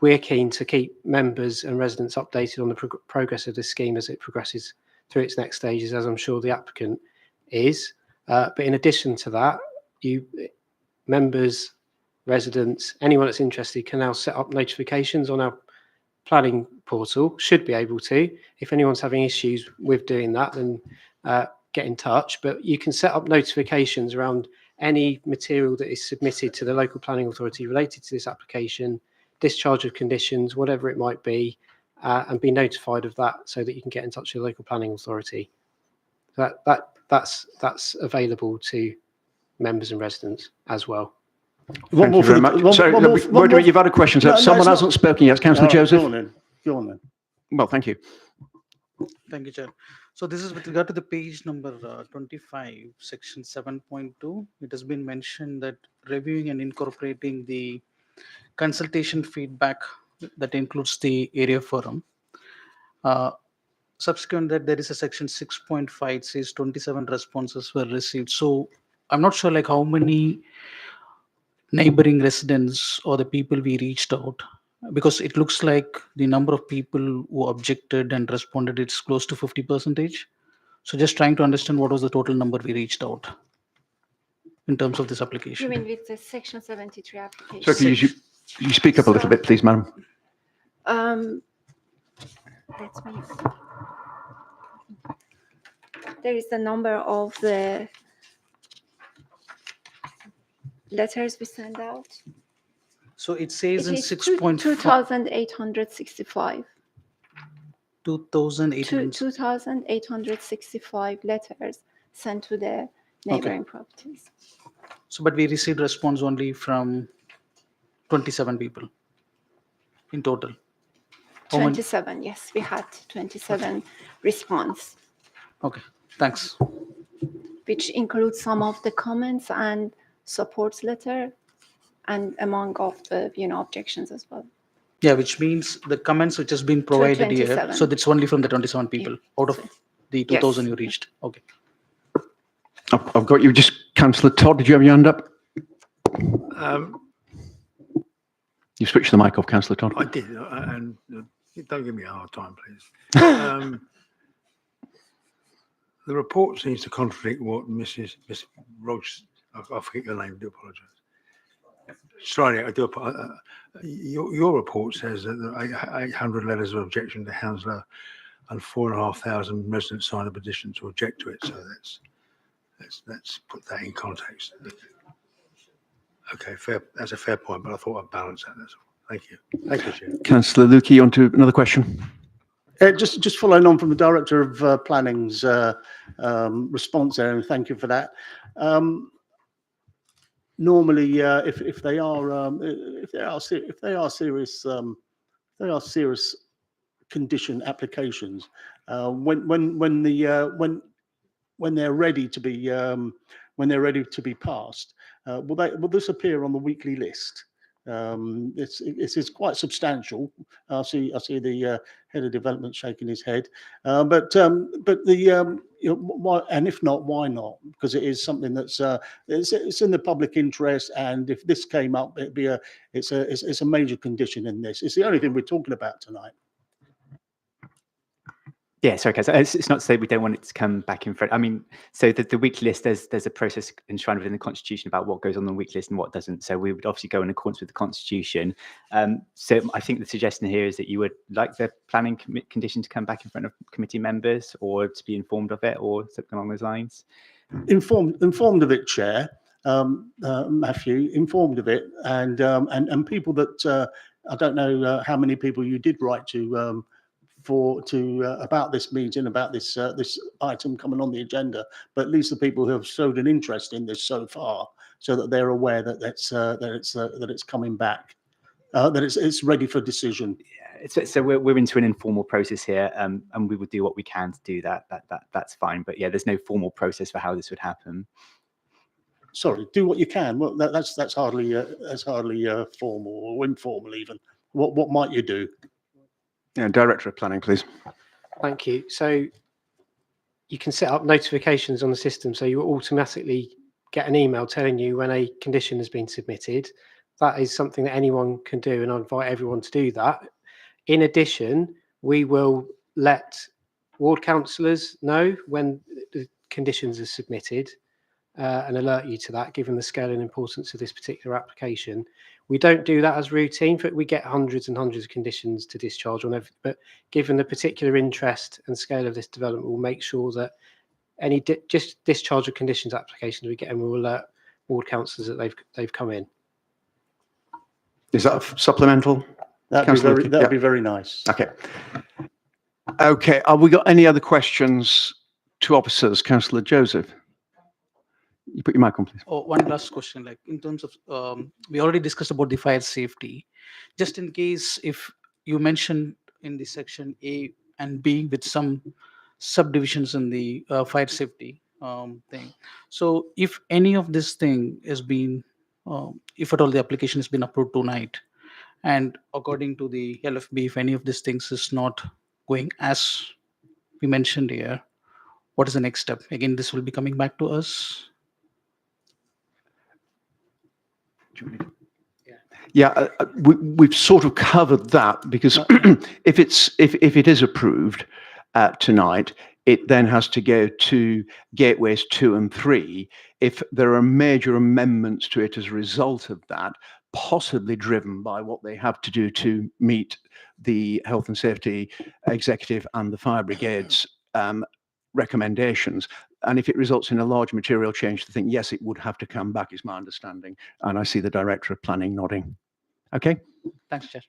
we're keen to keep members and residents updated on the progress of the scheme as it progresses through its next stages, as I'm sure the applicant is. But in addition to that, members, residents, anyone that's interested can now set up notifications on our planning portal, should be able to. If anyone's having issues with doing that, then get in touch. But you can set up notifications around any material that is submitted to the local planning authority related to this application, discharge of conditions, whatever it might be, and be notified of that so that you can get in touch with the local planning authority. That's available to members and residents as well. Thank you very much. You've had a question. Someone hasn't spoken yet. Councillor Joseph. Go on then. Well, thank you. Thank you, Chair. So this is with regard to the page number 25, section 7.2. It has been mentioned that reviewing and incorporating the consultation feedback that includes the area forum. Subsequent that there is a section 6.5, it says 27 responses were received. So I'm not sure like how many neighboring residents or the people we reached out, because it looks like the number of people who objected and responded, it's close to 50%. So just trying to understand what was the total number we reached out in terms of this application. You mean with the section 73 application? So can you speak up a little bit, please, madam? Let me see. There is the number of the letters we send out. So it says in 6.5. 2,865. 2,865 letters sent to the neighboring properties. So, but we received response only from 27 people in total. 27, yes, we had 27 response. Okay, thanks. Which includes some of the comments and supports letter, and among of the objections as well. Yeah, which means the comments which has been provided here. So that's only from the 27 people out of the 2,000 you reached. Okay. I've got you. Just Councillor Todd, did you have your hand up? You switched the mic off, Councillor Todd. I did, and don't give me a hard time, please. The report seems to contradict what Miss Roche, I forget your name, I do apologise. Sorry, I do apologize. Your report says that 800 letters of objection to Hounslow and 4,500 residents signed a petition to object to it. So let's put that in context. Okay, fair. That's a fair point, but I thought I'd balance that. That's all. Thank you. Thank you, Chair. Councillor Lukey, on to another question. Just following on from the Director of Planning's response there, and thank you for that. Normally, if they are serious condition applications, when they're ready to be passed, will this appear on the weekly list? It's quite substantial. I see the head of development shaking his head, but why, and if not, why not? Because it is something that's it's in the public interest, and if this came up, it's a major condition in this. It's the only thing we're talking about tonight. Yeah, sorry, Kaz. It's not to say we don't want it to come back in front. I mean, so the weekly list, there's a process enshrined within the Constitution about what goes on the weekly list and what doesn't. So we would obviously go in accordance with the Constitution. So I think the suggestion here is that you would like the planning condition to come back in front of committee members, or to be informed of it, or something along those lines. Informed of it, Chair. Matthew, informed of it, and people that I don't know how many people you did write to about this meeting, about this this item coming on the agenda, but at least the people who have showed an interest in this so far, so that they're aware that it's coming back, that it's ready for decision. So we're into an informal process here, and we would do what we can to do that. That's fine. But yeah, there's no formal process for how this would happen. Sorry, do what you can. Well, that's hardly formal or informal even. What might you do? Yeah, Director of Planning, please. Thank you. So you can set up notifications on the system, so you will automatically get an email telling you when a condition has been submitted. That is something that anyone can do, and I invite everyone to do that. In addition, we will let ward councillors know when the conditions are submitted and alert you to that, given the scale and importance of this particular application. We don't do that as routine, but we get hundreds and hundreds of conditions to discharge on everything. But given the particular interest and scale of this development, we'll make sure that any just discharge of conditions applications we get, and we'll alert ward councillors that they've come in. Is that a supplemental? That'd be very nice. Okay. Okay. Have we got any other questions to officers? Councillor Joseph. You put your mic on, please. Oh, one last question, like in terms of, we already discussed about the fire safety. Just in case, if you mentioned in the section A and B with some subdivisions in the fire safety thing. So if any of this thing has been, if at all the application has been approved tonight, and according to the LFB, if any of these things is not going as we mentioned here, what is the next step? Again, this will be coming back to us. Yeah, we've sort of covered that, because if it is approved tonight, it then has to go to gateways 2 and 3. If there are major amendments to it as a result of that, possibly driven by what they have to do to meet the health and safety executive and the fire brigade's recommendations, and if it results in a large material change, to think, yes, it would have to come back, is my understanding. And I see the Director of Planning nodding. Okay. Thanks, Chair.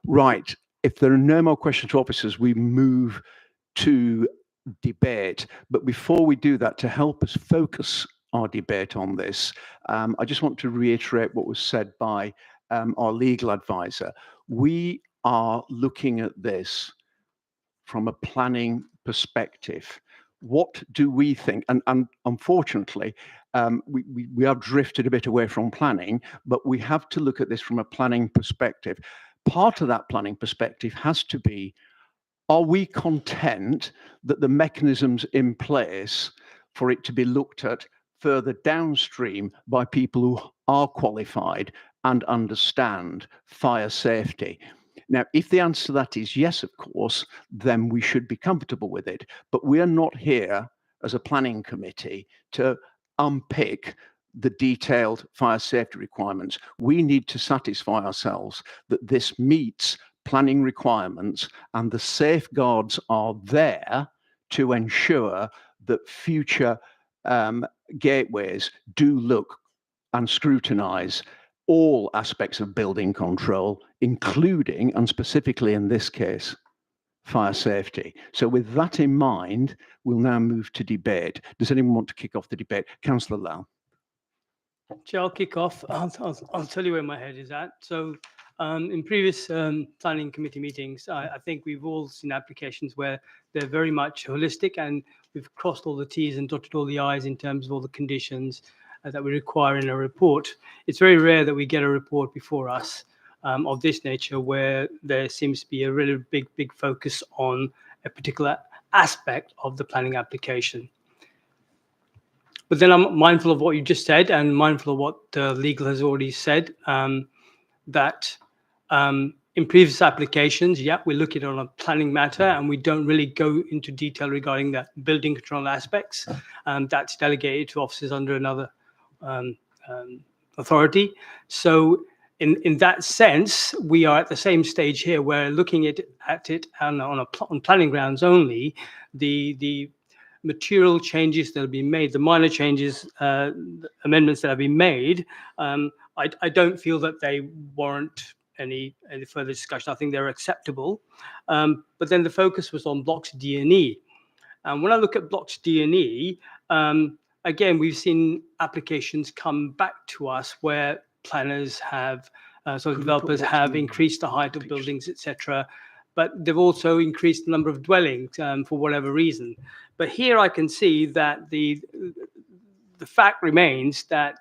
Right. If there are no more questions to officers, we move to debate. But before we do that, to help us focus our debate on this, I just want to reiterate what was said by our legal advisor. We are looking at this from a planning perspective. What do we think? And unfortunately, we have drifted a bit away from planning, but we have to look at this from a planning perspective. Part of that planning perspective has to be, are we content that the mechanisms in place for it to be looked at further downstream by people who are qualified and understand fire safety? Now, if the answer to that is yes, of course, then we should be comfortable with it. But we are not here as a planning committee to unpick the detailed fire safety requirements. We need to satisfy ourselves that this meets planning requirements and the safeguards are there to ensure that future gateways do look and scrutinize all aspects of building control, including, and specifically in this case, fire safety. So with that in mind, we'll now move to debate. Does anyone want to kick off the debate? Councillor Lal. Chair, I'll kick off. I'll tell you where my head is at. So in previous planning committee meetings, I think we've all seen applications where they're very much holistic, and we've crossed all the T's and dotted all the I's in terms of all the conditions that we require in a report. It's very rare that we get a report before us of this nature where there seems to be a really big focus on a particular aspect of the planning application. But then I'm mindful of what you just said and mindful of what legal has already said, that In previous applications, yeah, we look at it on a planning matter and we don't really go into detail regarding the building control aspects. That's delegated to officers under another authority. So in that sense, we are at the same stage here. We're looking at it on planning grounds only. The material changes that have been made, the minor changes, amendments that have been made, I don't feel that they warrant any further discussion. I think they're acceptable. But then the focus was on blocks D and E. And when I look at blocks D and E, again, we've seen applications come back to us where planners have, developers have increased the height of buildings, etc. But they've also increased the number of dwellings for whatever reason. But here I can see that the fact remains that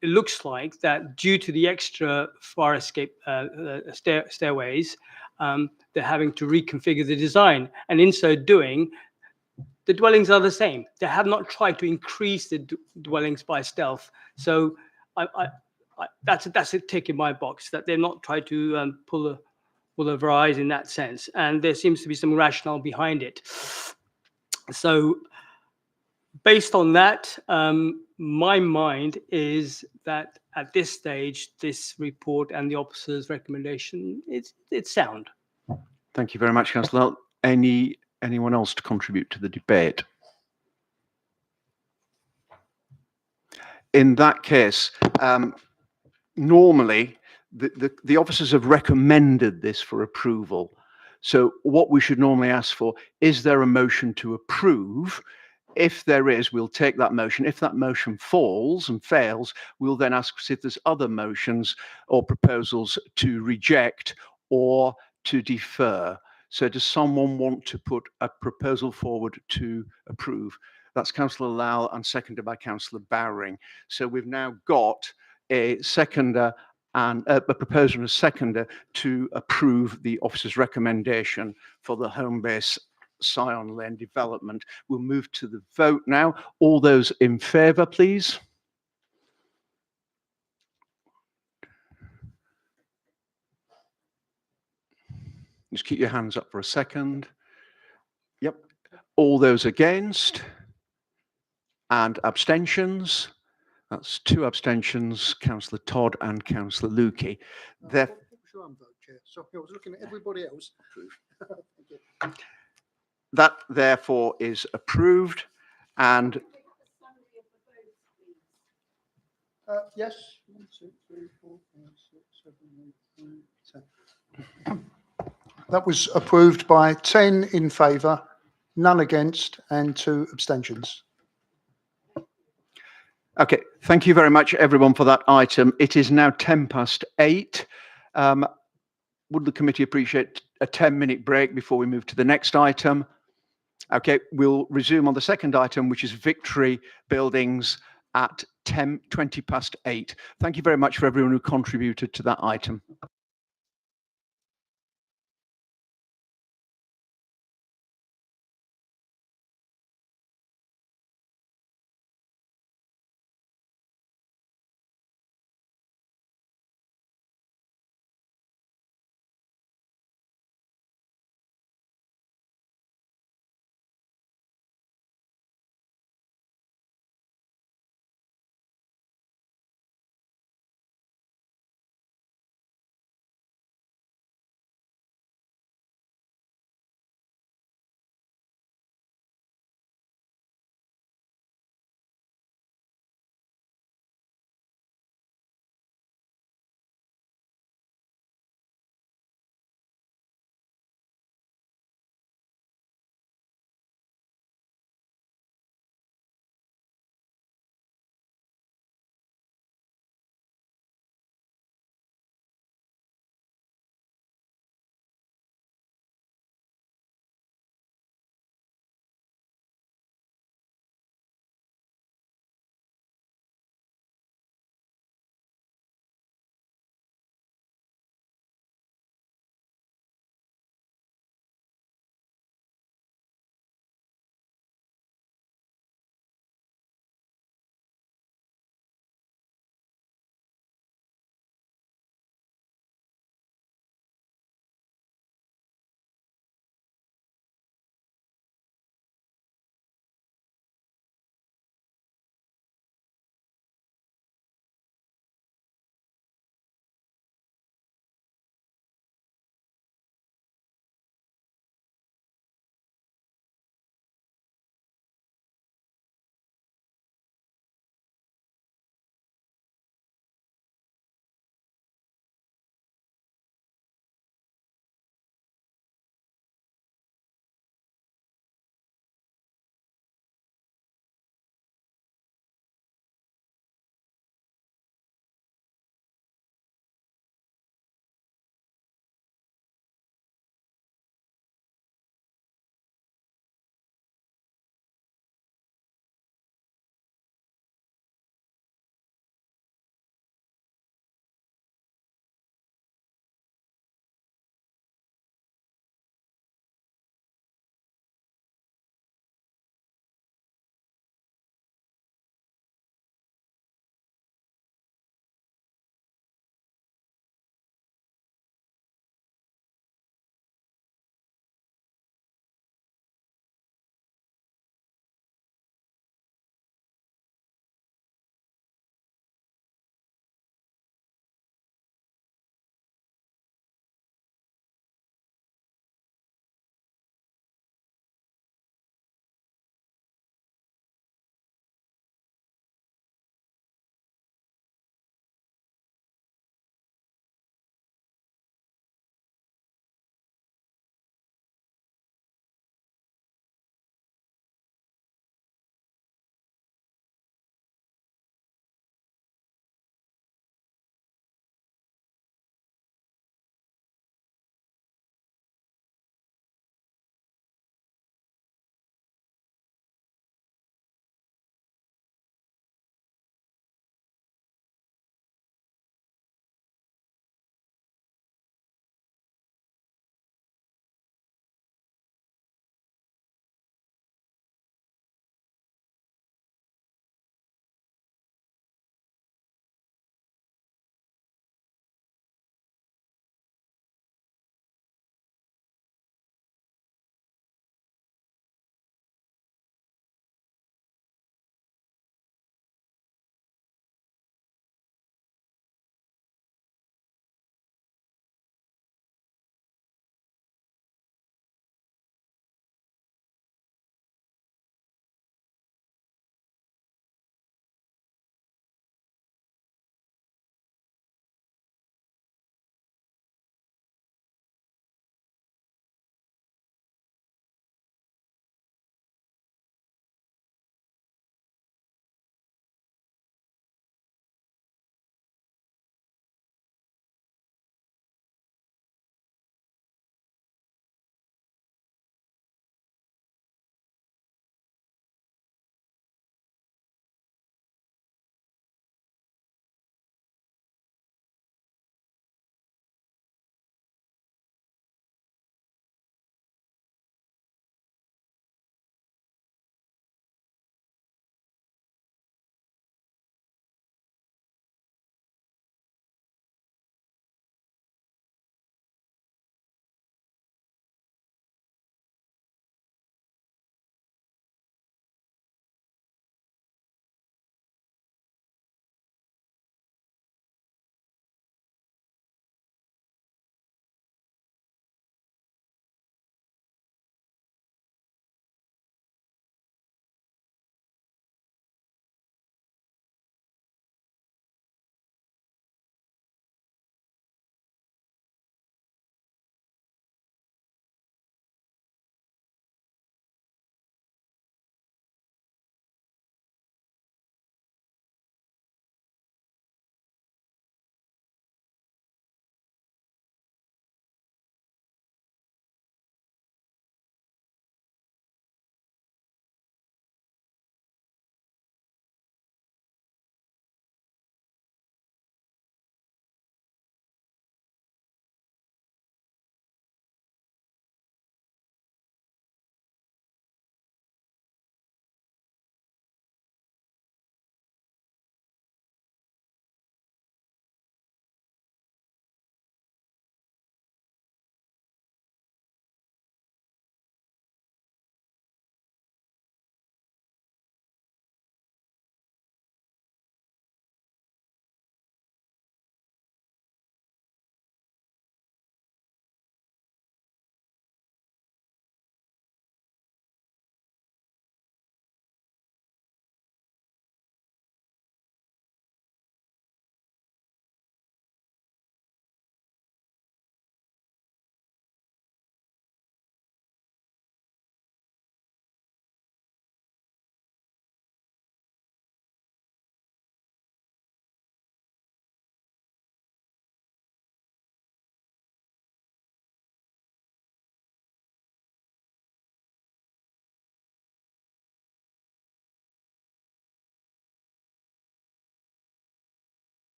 it looks like that due to the extra fire escape stairways, they're having to reconfigure the design. And in so doing, the dwellings are the same. They have not tried to increase the dwellings by stealth. So that's a tick in my box, that they're not trying to pull over our eyes in that sense. And there seems to be some rationale behind it. So based on that, my mind is that at this stage, this report and the officer's recommendation, it's sound. Thank you very much, Councillor. Anyone else to contribute to the debate? In that case, normally the officers have recommended this for approval. So what we should normally ask for, is there a motion to approve? If there is, we'll take that motion. If that motion falls and fails, we'll then ask if there's other motions or proposals to reject or to defer. So does someone want to put a proposal forward to approve? That's Councillor Lal and seconded by Councillor Bowring. So we've now got a seconder and a proposer and a seconder to approve the officer's recommendation for the Homebase Scion Lane development. We'll move to the vote now. All those in favour, please. Just keep your hands up for a second. Yep. All those against? And abstentions? That's 2 abstentions, Councillor Todd and Councillor Lukey. Sorry, I was looking at everybody else. That therefore is approved. And yes. 1, 2, 3, 4, 5, 6, 7, 8, 9, 10. That was approved by 10 in favour, none against, and 2 abstentions. okay, thank you very much, everyone, for that item. It is now 8:10. Would the committee appreciate a 10-minute break before we move to the next item? Okay, we'll resume on the second item, which is Victory Buildings at 20:20. Thank you very much for everyone who contributed to that item.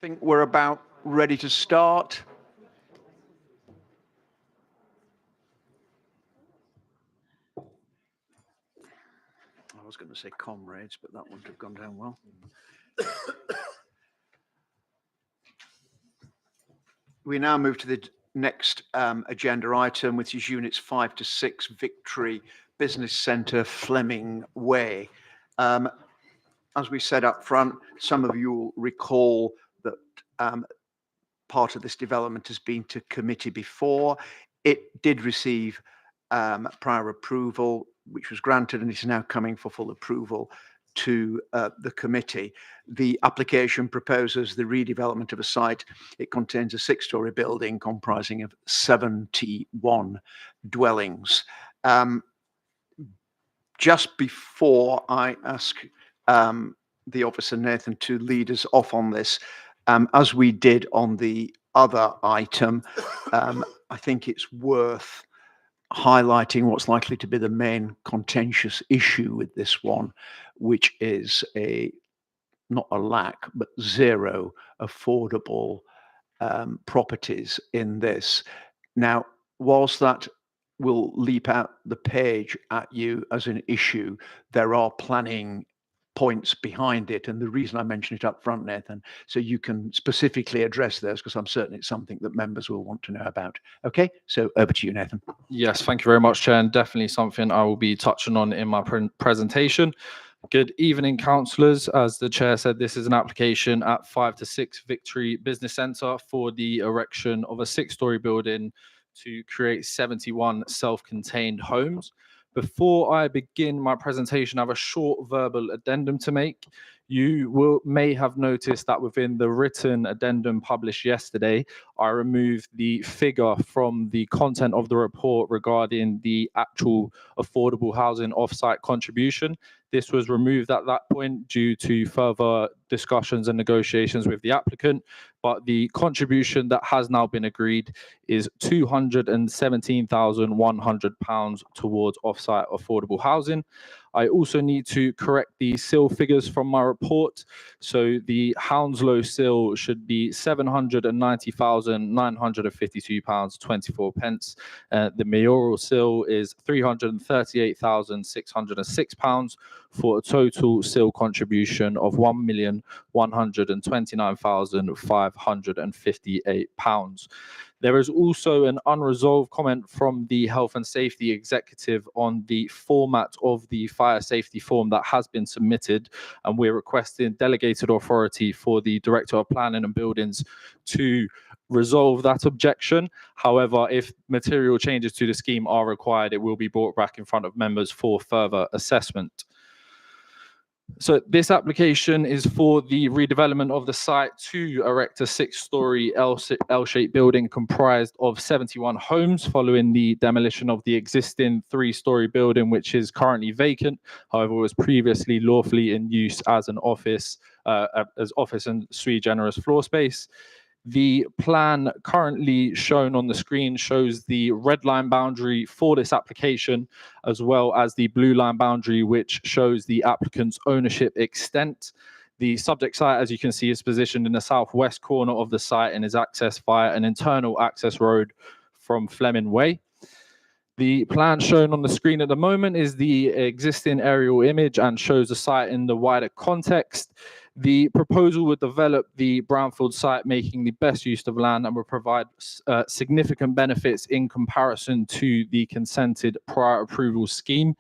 Think we're about ready to start. I was going to say comrades, but that wouldn't have gone down well. We now move to the next agenda item, which is units 5 to 6, Victory Business Centre, Fleming Way. As we said up front, some of you will recall that part of this development has been to committee before. It did receive prior approval, which was granted, and it's now coming for full approval to the committee. The application proposes the redevelopment of a site. It contains a 6-storey building comprising of 71 dwellings. Just before I ask the officer Nathan to lead us off on this, as we did on the other item, I think it's worth highlighting what's likely to be the main contentious issue with this one, which is not a lack, but zero affordable properties in this. Now, whilst that will leap out the page at you as an issue, there are planning points behind it. And the reason I mention it up front, Nathan, so you can specifically address those, because I'm certain it's something that members will want to know about. Okay, so over to you, Nathan. Yes, thank you very much, Chair, and definitely something I will be touching on in my presentation. Good evening, councillors. As the Chair said, this is an application at 5 to 6 Victory Business Centre for the erection of a 6-storey building to create 71 self-contained homes. Before I begin my presentation, I have a short verbal addendum to make. You may have noticed that within the written addendum published yesterday, I removed the figure from the content of the report regarding the actual affordable housing offsite contribution. This was removed at that point due to further discussions and negotiations with the applicant, but the contribution that has now been agreed is £217,100 towards offsite affordable housing. I also need to correct the SIL figures from my report. So the Hounslow SIL should be £790,952.24. The mayoral SIL is £338,606 for a total SIL contribution of £1,129,558. There is also an unresolved comment from the Health and Safety Executive on the format of the fire safety form that has been submitted, and we're requesting delegated authority for the Director of Planning and Buildings to resolve that objection. However, if material changes to the scheme are required, it will be brought back in front of members for further assessment. So this application is for the redevelopment of the site to erect a 6-storey L-shaped building comprised of 71 homes following the demolition of the existing 3-storey building, which is currently vacant. However, was previously lawfully in use as an office, and sui generis floor space. The plan currently shown on the screen shows the red line boundary for this application, as well as the blue line boundary, which shows the applicant's ownership extent. The subject site, as you can see, is positioned in the southwest corner of the site and is accessed via an internal access road from Fleming Way. The plan shown on the screen at the moment is the existing aerial image and shows the site in the wider context. The proposal would develop the brownfield site, making the best use of land, and will provide significant benefits in comparison to the consented prior approval scheme.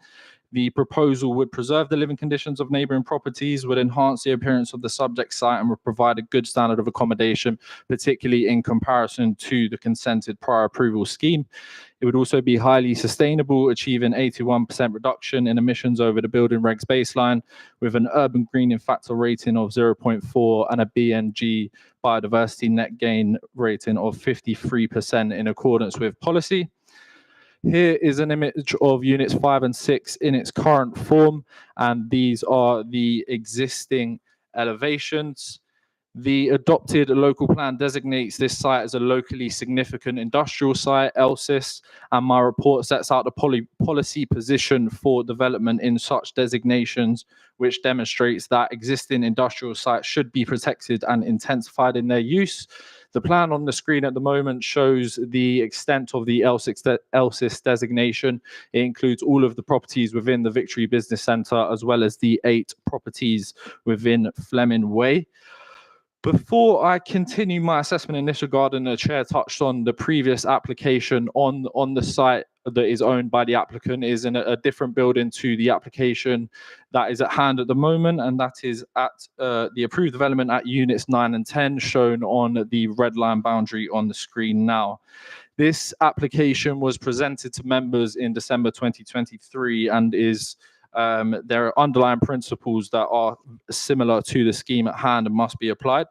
The proposal would preserve the living conditions of neighbouring properties, would enhance the appearance of the subject site, and would provide a good standard of accommodation, particularly in comparison to the consented prior approval scheme. It would also be highly sustainable, achieving 81% reduction in emissions over the building regs baseline, with an urban greening factor rating of 0.4 and a BNG biodiversity net gain rating of 53% in accordance with policy. Here is an image of units 5 and 6 in its current form, and these are the existing elevations. The adopted local plan designates this site as a locally significant industrial site, LSIS, and my report sets out the policy position for development in such designations, which demonstrates that existing industrial sites should be protected and intensified in their use. The plan on the screen at the moment shows the extent of the LSIS designation. It includes all of the properties within the Victory Business Centre, as well as the 8 properties within Fleming Way. Before I continue my assessment in this regard, and the chair touched on the previous application on the site that is owned by the applicant is in a different building to the application that is at hand at the moment, and that is at the approved development at units 9 and 10, shown on the red line boundary on the screen now. This application was presented to members in December 2023 and is there are underlying principles that are similar to the scheme at hand and must be applied.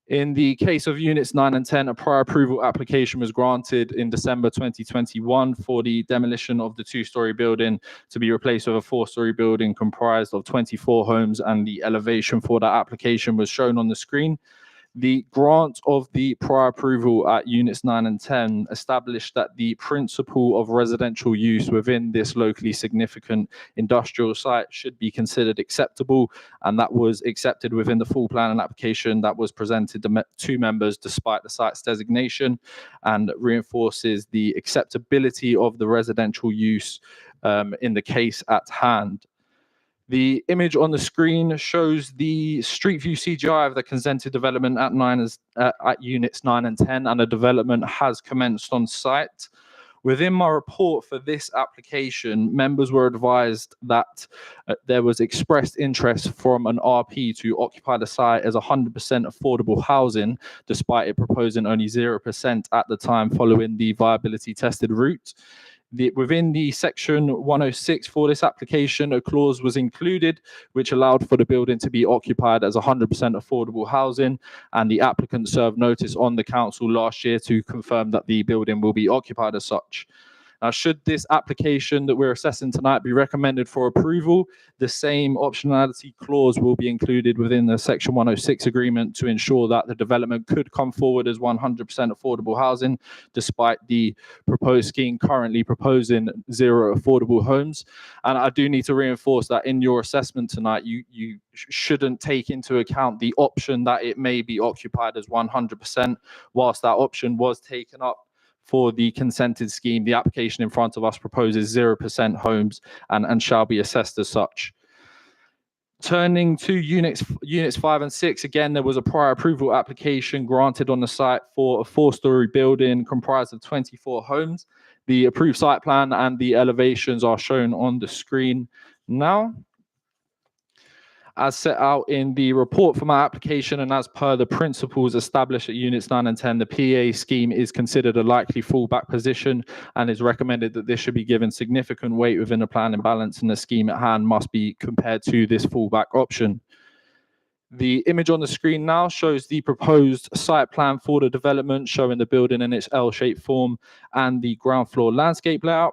In the case of units 9 and 10, a prior approval application was granted in December 2021 for the demolition of the 2-storey building to be replaced with a 4-storey building comprised of 24 homes, and the elevation for that application was shown on the screen. The grant of the prior approval at units 9 and 10 established that the principle of residential use within this locally significant industrial site should be considered acceptable, and that was accepted within the full plan and application that was presented to members despite the site's designation, and reinforces the acceptability of the residential use in the case at hand. The image on the screen shows the street view CGI of the consented development at units 9 and 10, and the development has commenced on site. Within my report for this application, members were advised that there was expressed interest from an RP to occupy the site as 100% affordable housing, despite it proposing only 0% at the time following the viability tested route. Within the section 106 for this application, a clause was included which allowed for the building to be occupied as 100% affordable housing, and the applicant served notice on the council last year to confirm that the building will be occupied as such. Now, should this application that we're assessing tonight be recommended for approval, the same optionality clause will be included within the Section 106 agreement to ensure that the development could come forward as 100% affordable housing, despite the proposed scheme currently proposing 0 affordable homes. And I do need to reinforce that in your assessment tonight, you shouldn't take into account the option that it may be occupied as 100%. Whilst that option was taken up for the consented scheme, the application in front of us proposes 0% homes and shall be assessed as such. Turning to units 5 and 6, again, there was a prior approval application granted on the site for a 4-storey building comprised of 24 homes. The approved site plan and the elevations are shown on the screen now. As set out in the report for my application and as per the principles established at units 9 and 10, the PA scheme is considered a likely fallback position and is recommended that this should be given significant weight within the plan and balance, and the scheme at hand must be compared to this fallback option. The image on the screen now shows the proposed site plan for the development, showing the building in its L-shaped form and the ground floor landscape layout.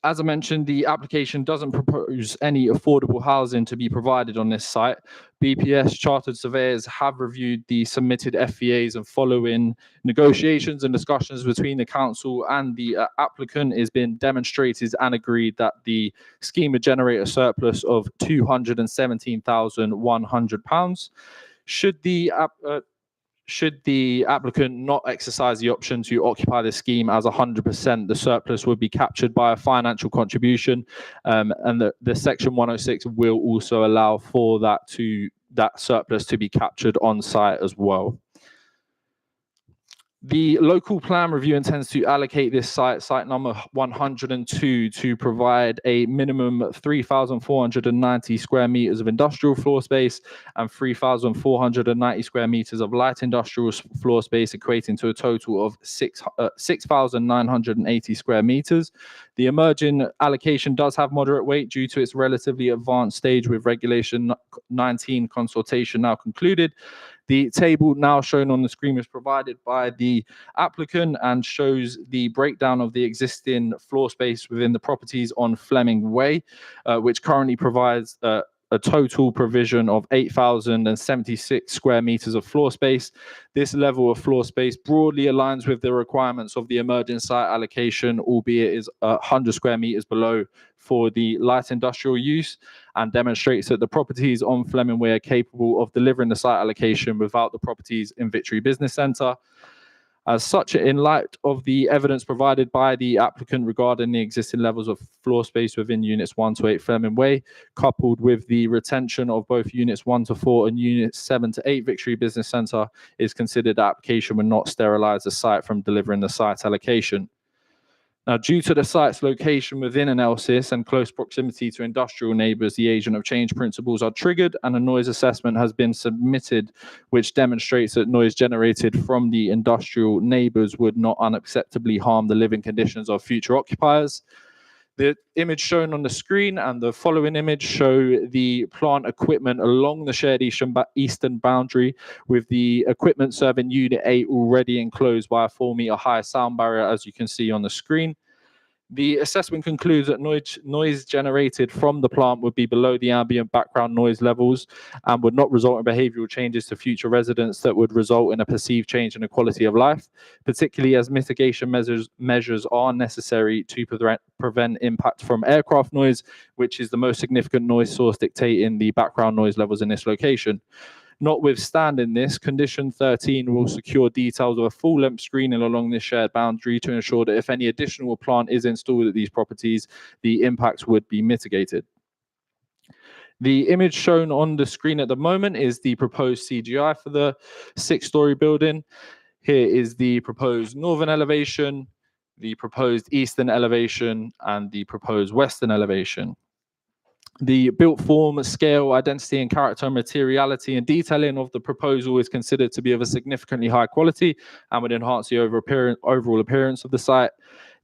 As I mentioned, the application doesn't propose any affordable housing to be provided on this site. BPS chartered surveyors have reviewed the submitted FVAs, and following negotiations and discussions between the council and the applicant, it has been demonstrated and agreed that the scheme would generate a surplus of £217,100. Should the applicant not exercise the option to occupy the scheme as 100%, the surplus would be captured by a financial contribution, and the Section 106 will also allow for that surplus to be captured on site as well. The local plan review intends to allocate this site number 102, to provide a minimum 3,490 square meters of industrial floor space and 3,490 square meters of light industrial floor space, equating to a total of 6,980 square meters. The emerging allocation does have moderate weight due to its relatively advanced stage, with Regulation 19 consultation now concluded. The table now shown on the screen was provided by the applicant and shows the breakdown of the existing floor space within the properties on Fleming Way, which currently provides a total provision of 8,076 square meters of floor space. This level of floor space broadly aligns with the requirements of the emerging site allocation, albeit is 100 square meters below for the light industrial use, and demonstrates that the properties on Fleming Way are capable of delivering the site allocation without the properties in Victory Business Centre. As such, in light of the evidence provided by the applicant regarding the existing levels of floor space within units 1 to 8 Fleming Way, coupled with the retention of both units 1 to 4 and units 7 to 8 Victory Business Centre, is considered the application would not sterilise the site from delivering the site allocation. Now, due to the site's location within an LSIS and close proximity to industrial neighbours, the agent of change principles are triggered, and a noise assessment has been submitted, which demonstrates that noise generated from the industrial neighbours would not unacceptably harm the living conditions of future occupiers. The image shown on the screen and the following image show the plant equipment along the shared eastern boundary, with the equipment serving Unit 8 already enclosed by a 4-metre high sound barrier, as you can see on the screen. The assessment concludes that noise generated from the plant would be below the ambient background noise levels and would not result in behavioural changes to future residents that would result in a perceived change in the quality of life, particularly as mitigation measures are necessary to prevent impact from aircraft noise, which is the most significant noise source dictating the background noise levels in this location. Notwithstanding this, Condition 13 will secure details of a full-length screening along this shared boundary to ensure that if any additional plant is installed at these properties, the impacts would be mitigated. The image shown on the screen at the moment is the proposed CGI for the 6-storey building. Here is the proposed northern elevation, the proposed eastern elevation, and the proposed western elevation. The built form, scale, identity and character, materiality and detailing of the proposal is considered to be of a significantly high quality and would enhance the overall appearance of the site.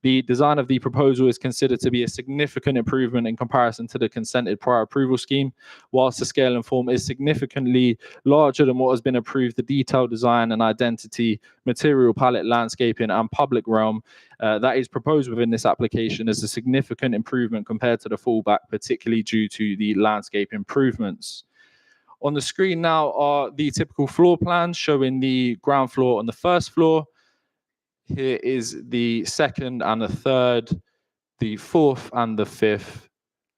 The design of the proposal is considered to be a significant improvement in comparison to the consented prior approval scheme. Whilst the scale and form is significantly larger than what has been approved, the detailed design and identity, material palette, landscaping and public realm that is proposed within this application is a significant improvement compared to the fallback, particularly due to the landscape improvements. On the screen now are the typical floor plans showing the ground floor and the first floor. Here is the second and the third, the fourth and the fifth,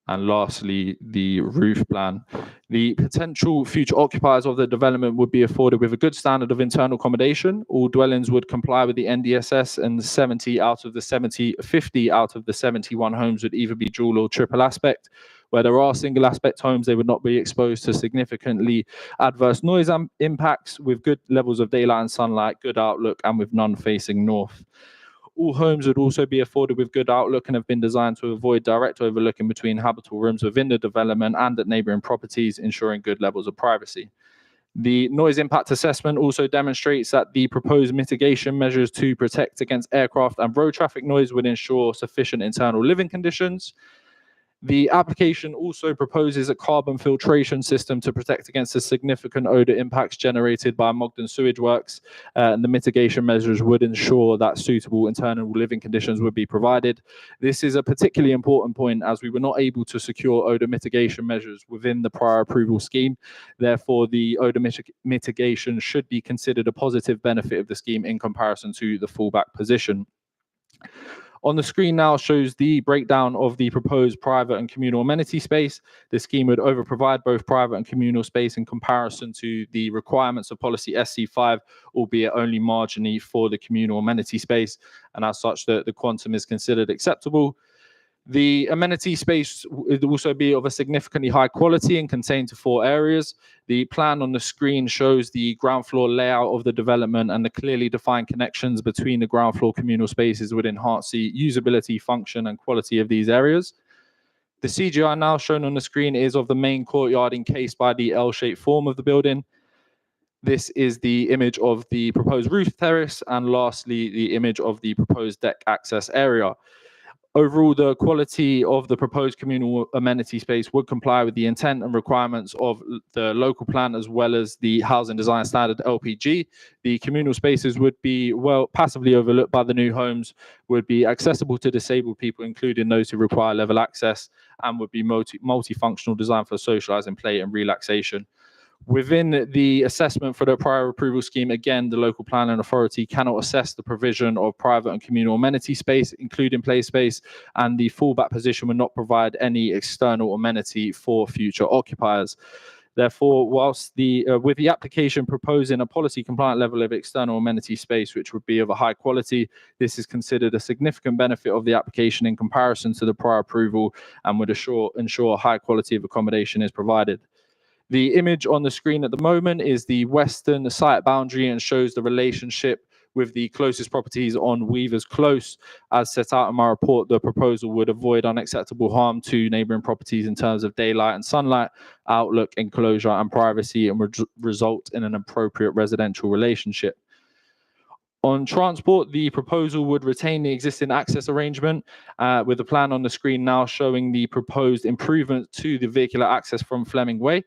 and lastly, the roof plan. The potential future occupiers of the development would be afforded with a good standard of internal accommodation. All dwellings would comply with the NDSS, and 50 out of the 71 homes would either be dual or triple aspect. Where there are single aspect homes, they would not be exposed to significantly adverse noise impacts, with good levels of daylight and sunlight, good outlook, and with none facing north. All homes would also be afforded with good outlook and have been designed to avoid direct overlooking between habitable rooms within the development and at neighbouring properties, ensuring good levels of privacy. The noise impact assessment also demonstrates that the proposed mitigation measures to protect against aircraft and road traffic noise would ensure sufficient internal living conditions. The application also proposes a carbon filtration system to protect against the significant odour impacts generated by Mogden sewage works, and the mitigation measures would ensure that suitable internal living conditions would be provided. This is a particularly important point as we were not able to secure odour mitigation measures within the prior approval scheme. Therefore, the odour mitigation should be considered a positive benefit of the scheme in comparison to the fallback position. On the screen now shows the breakdown of the proposed private and communal amenity space. The scheme would overprovide both private and communal space in comparison to the requirements of policy SC5, albeit only marginally for the communal amenity space, and as such the quantum is considered acceptable. The amenity space would also be of a significantly high quality and contained to 4 areas. The plan on the screen shows the ground floor layout of the development, and the clearly defined connections between the ground floor communal spaces would enhance the usability, function and quality of these areas. The CGI now shown on the screen is of the main courtyard encased by the L-shaped form of the building. This is the image of the proposed roof terrace, and lastly, the image of the proposed deck access area. Overall, the quality of the proposed communal amenity space would comply with the intent and requirements of the local plan as well as the Housing Design Standard LPG. The communal spaces would be passively overlooked by the new homes, would be accessible to disabled people, including those who require level access, and would be multifunctional design for socializing, play and relaxation. Within the assessment for the prior approval scheme, again, the local planning authority cannot assess the provision of private and communal amenity space, including play space, and the fallback position will not provide any external amenity for future occupiers. Therefore, whilst with the application proposing a policy compliant level of external amenity space, which would be of a high quality, this is considered a significant benefit of the application in comparison to the prior approval and would ensure high quality of accommodation is provided. The image on the screen at the moment is the western site boundary and shows the relationship with the closest properties on Weavers Close. As set out in my report, the proposal would avoid unacceptable harm to neighbouring properties in terms of daylight and sunlight, outlook, enclosure and privacy, and would result in an appropriate residential relationship. On transport, the proposal would retain the existing access arrangement with the plan on the screen now showing the proposed improvement to the vehicular access from Fleming Way.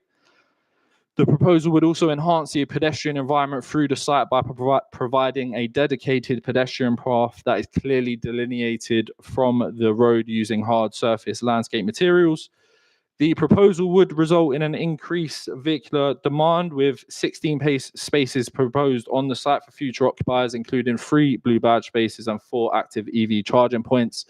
The proposal would also enhance the pedestrian environment through the site by providing a dedicated pedestrian path that is clearly delineated from the road using hard surface landscape materials. The proposal would result in an increased vehicular demand with 16 spaces proposed on the site for future occupiers, including 3 blue badge spaces and 4 active EV charging points.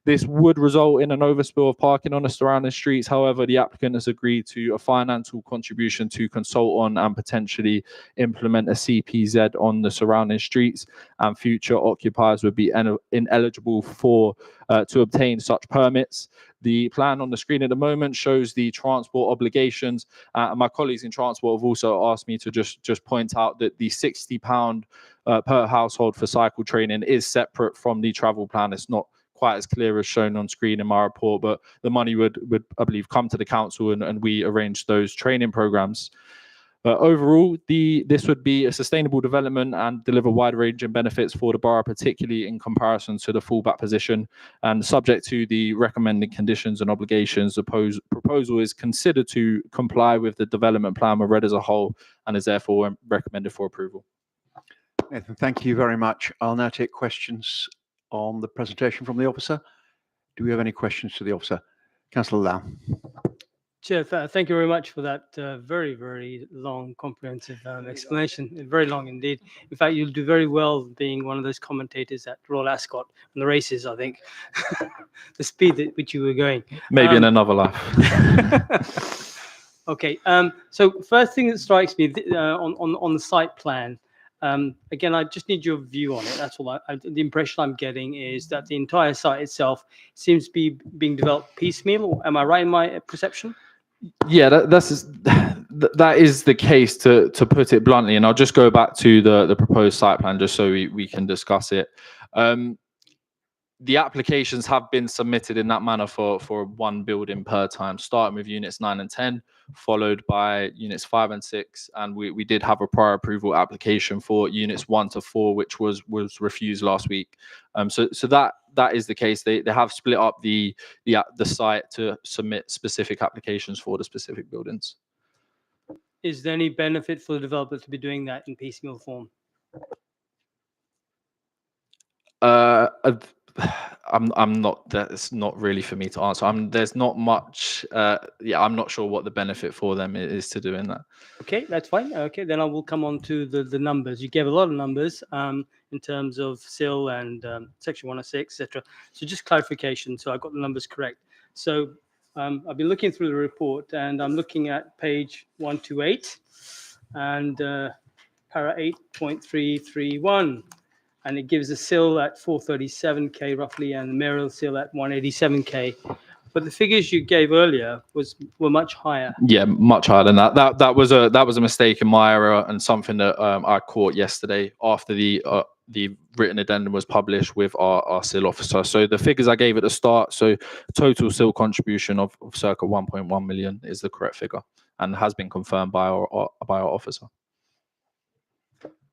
This would result in an overspill of parking on the surrounding streets. However, the applicant has agreed to a financial contribution to consult on and potentially implement a CPZ on the surrounding streets, and future occupiers would be ineligible to obtain such permits. The plan on the screen at the moment shows the transport obligations. And my colleagues in transport have also asked me to just point out that the £60 per household for cycle training is separate from the travel plan. It's not quite as clear as shown on screen in my report, but the money would I believe, come to the council and we arrange those training programs. Overall, this would be a sustainable development and deliver wide range of benefits for the borough, particularly in comparison to the fallback position. And subject to the recommended conditions and obligations, the proposal is considered to comply with the development plan we've read as a whole and is therefore recommended for approval. Nathan, thank you very much. I'll now take questions on the presentation from the officer. Do we have any questions to the officer? Councillor Lau. Chair, thank you very much for that very, very long, comprehensive explanation. Very long indeed. In fact, you'll do very well being one of those commentators at Royal Ascot on the races, I think. The speed at which you were going. Maybe in another life. Okay, so first thing that strikes me on the site plan, again, I just need your view on it. That's all. The impression I'm getting is that the entire site itself seems to be being developed piecemeal. Or am I right in my perception? Yeah, that is the case, to put it bluntly. And I'll just go back to the proposed site plan just so we can discuss it. The applications have been submitted in that manner for one building per time, starting with units 9 and 10, followed by units 5 and 6. And we did have a prior approval application for units 1 to 4, which was refused last week. So that is the case. They have split up the site to submit specific applications for the specific buildings. Is there any benefit for the developer to be doing that in piecemeal form? I'm not. That's not really for me to answer. There's not much. I'm not sure what the benefit for them is to doing that. Okay, that's fine. Okay, then I will come on to the numbers. You gave a lot of numbers in terms of SIL and Section 106, etc. So just clarification, so I got the numbers correct. So I've been looking through the report, and I'm looking at page 128 and para 8.331. And it gives a SIL at 437k roughly, and the mayoral SIL at 187k. But the figures you gave earlier were much higher. Yeah, much higher than that. That was a mistake in my error, and something that I caught yesterday after the written addendum was published with our SIL officer. So the figures I gave at the start, so total SIL contribution of circa 1.1 million is the correct figure, and has been confirmed by our officer.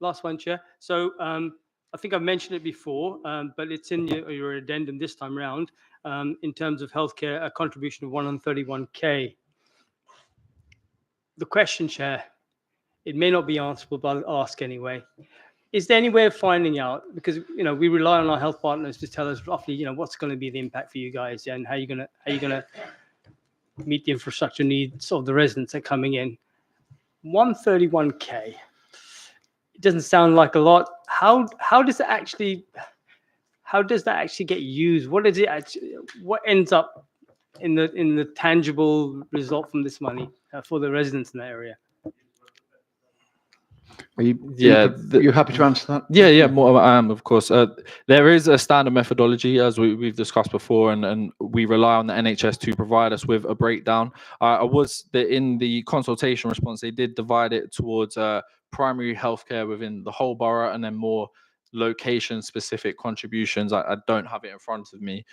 Last one, Chair. So I think I've mentioned it before, but it's in your addendum this time round, in terms of healthcare, a contribution of 131K. The question, Chair, it may not be answerable, but I'll ask anyway. Is there any way of finding out, because we rely on our health partners to tell us roughly what's going to be the impact for you guys, and how you're gonna meet the infrastructure needs of the residents that are coming in. 131K. It doesn't sound like a lot. How does that actually get used? What is it actually, what ends up in the tangible result from this money for the residents in that area? Are you happy to answer that? Yeah, more I am, of course. There is a standard methodology, as we've discussed before, and we rely on the NHS to provide us with a breakdown. In the consultation response, they did divide it towards primary healthcare within the whole borough, and then more location-specific contributions. I don't have it in front of me.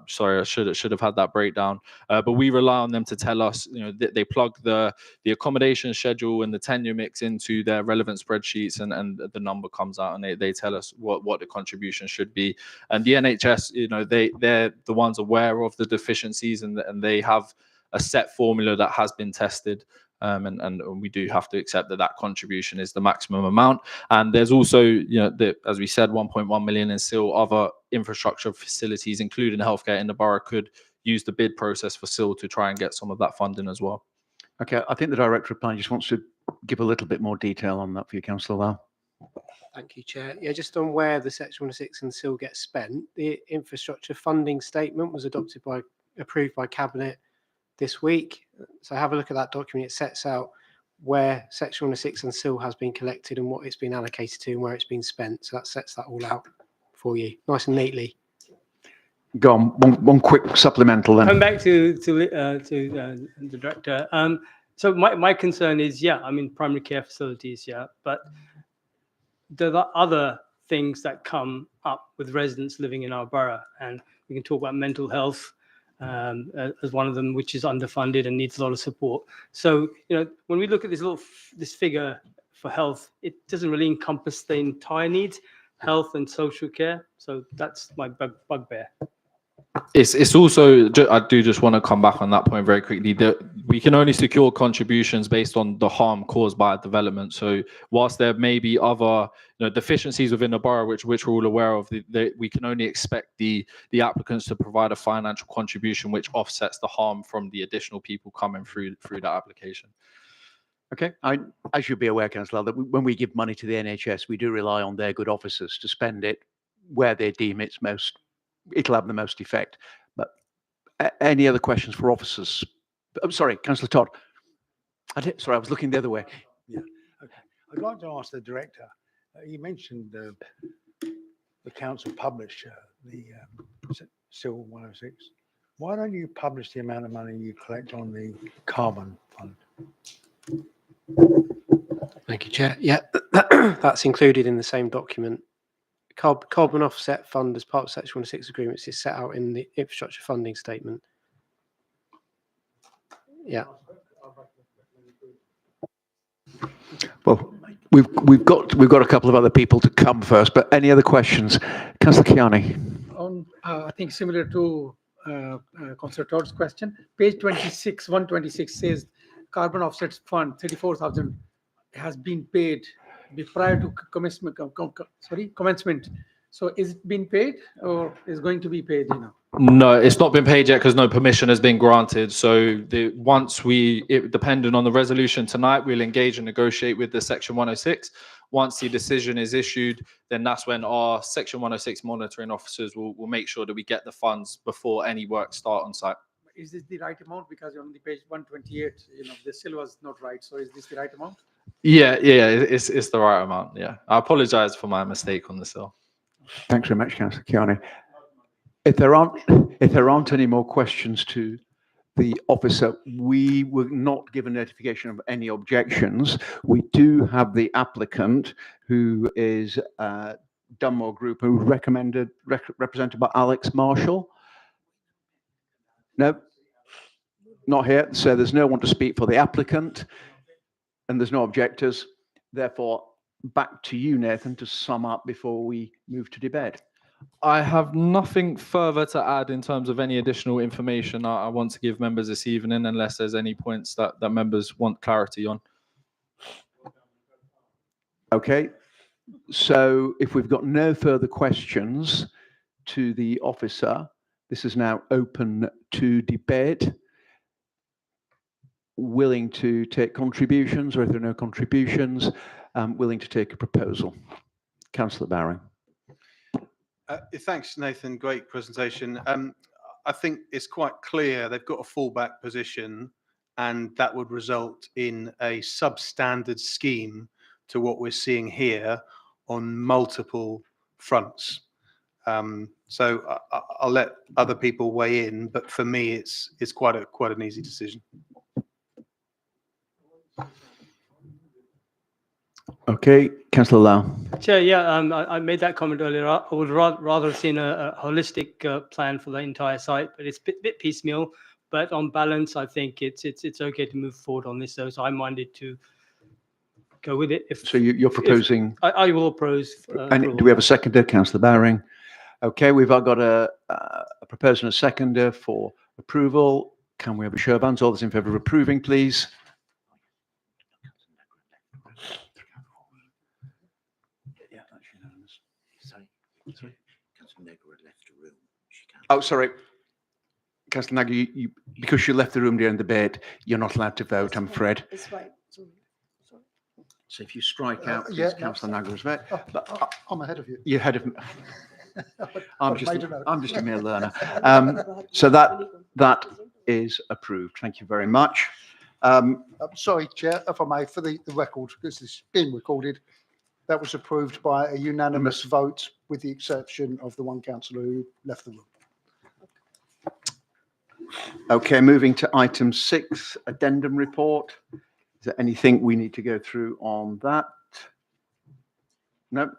Sorry, I should have had that breakdown. But we rely on them to tell us. They plug the accommodation schedule and the tenure mix into their relevant spreadsheets, and the number comes out, and they tell us what the contribution should be. And the NHS, they're the ones aware of the deficiencies, and they have a set formula that has been tested. And we do have to accept that contribution is the maximum amount. And there's also, as we said, 1.1 million in still other infrastructure facilities, including healthcare in the borough, could use the bid process for SIL to try and get some of that funding as well. Okay, I think the Director of Planning just wants to give a little bit more detail on that for you, Councillor Lau. Thank you, Chair. Yeah, just on where the Section 106 and SIL gets spent, the infrastructure funding statement was approved by Cabinet this week. So have a look at that document. It sets out where Section 106 and SIL has been collected and what it's been allocated to and where it's been spent. So that sets that all out for you, nice and neatly. Go on, one quick supplemental then. Come back to the Director. So my concern is, primary care facilities, but there are other things that come up with residents living in our borough, and we can talk about mental health as one of them, which is underfunded and needs a lot of support. So, when we look at this figure for health, it doesn't really encompass the entire needs, health and social care. So that's my bugbear. It's also, I do just want to come back on that point very quickly, that we can only secure contributions based on the harm caused by a development. So whilst there may be other deficiencies within the borough, which we're all aware of, we can only expect the applicants to provide a financial contribution which offsets the harm from the additional people coming through that application. Okay, I should be aware, Councillor, that when we give money to the NHS, we do rely on their good officers to spend it where they deem it'll have the most effect. But any other questions for officers? I'm sorry, Councillor Todd. Sorry, I was looking the other way. Yeah, okay. I'd like to ask the Director, you mentioned the council published the SIL 106. Why don't you publish the amount of money you collect on the carbon fund? Thank you, Chair. Yeah, that's included in the same document. Carbon offset fund as part of Section 106 agreements is set out in the infrastructure funding statement. Yeah. Well, we've got a couple of other people to come first, but any other questions? Councillor Kiani. I think similar to Councillor Todd's question, page 26, 126 says carbon offsets fund 34,000 has been paid prior to commencement. So is it been paid or is going to be paid? No, it's not been paid yet because no permission has been granted. So depending on the resolution tonight, we'll engage and negotiate with the Section 106. Once the decision is issued, then that's when our Section 106 monitoring officers will make sure that we get the funds before any work start on site. Is this the right amount? Because on the page 128, the SIL was not right. So is this the right amount? Yeah, it's the right amount. Yeah, I apologize for my mistake on the SIL. Thanks very much, Councillor Kiani. If there aren't any more questions to the officer, we were not given notification of any objections. We do have the applicant, who is Dunmore Group, who represented by Alex Marshall. No, not here. So there's no one to speak for the applicant, and there's no objectors. Therefore, back to you, Nathan, to sum up before we move to debate. I have nothing further to add in terms of any additional information I want to give members this evening, unless there's any points that members want clarity on. Okay, so if we've got no further questions to the officer, this is now open to debate. Willing to take contributions, or if there are no contributions, willing to take a proposal. Councillor Barring. Thanks, Nathan. Great presentation. I think it's quite clear they've got a fallback position, and that would result in a substandard scheme to what we're seeing here on multiple fronts. So I'll let other people weigh in, but for me, it's quite an easy decision. Okay, Councillor Lau. Chair, yeah, I made that comment earlier. I would rather have seen a holistic plan for the entire site, but it's a bit piecemeal. But on balance, I think it's okay to move forward on this, though. So I'm minded to go with it. So you're proposing? I will oppose. And do we have a seconder, Councillor Barring? Okay, we've got a proposer and a seconder for approval. Can we have a show of hands? All those in favour of approving, please. Sorry, Councillor Negro left the room. She can't. Oh, sorry. Councillor Nagy, you, because you left the room during the debate, you're not allowed to vote, I'm afraid. It's right. So if you strike out, yeah, please, Councillor Nagy's vote. I'm ahead of you. You're ahead of me. I'm I've made a note. just a mere learner. So that is approved. Thank you very much. Sorry, Chair, if I may, for the record, because this is being recorded, that was approved by a unanimous vote, with the exception of the one councillor who left the room. Okay, moving to item 6, addendum report. Is there anything we need to go through on that? No.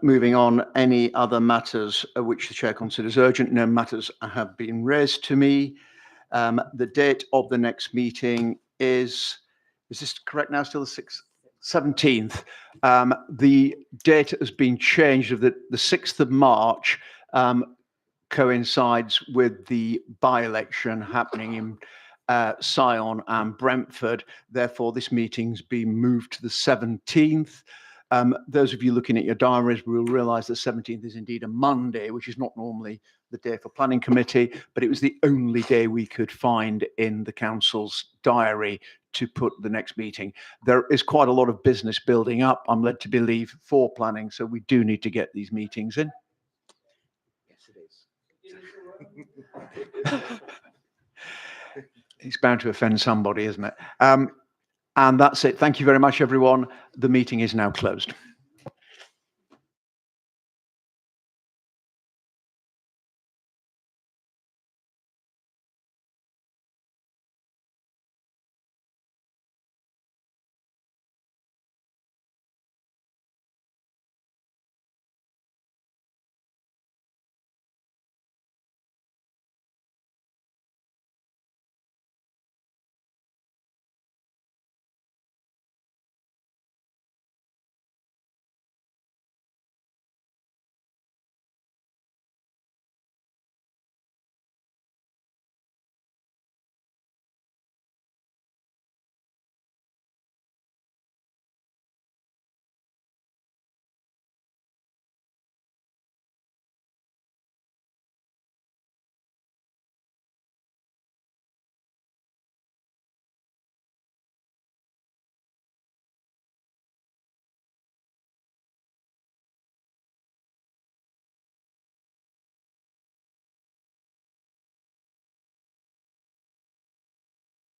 Moving on, any other matters which the chair considers urgent? No matters have been raised to me. The date of the next meeting is this correct now? Still the 17th. The date has been changed of the 6th of March coincides with the by-election happening in Sion and Brentford. Therefore, this meeting's been moved to the 17th. Those of you looking at your diaries will realise the 17th is indeed a Monday, which is not normally the day for planning committee, but it was the only day we could find in the council's diary to put the next meeting. There is quite a lot of business building up, I'm led to believe, for planning, so we do need to get these meetings in. Yes, it is. It's bound to offend somebody, isn't it? And that's it. Thank you very much, everyone. The meeting is now closed.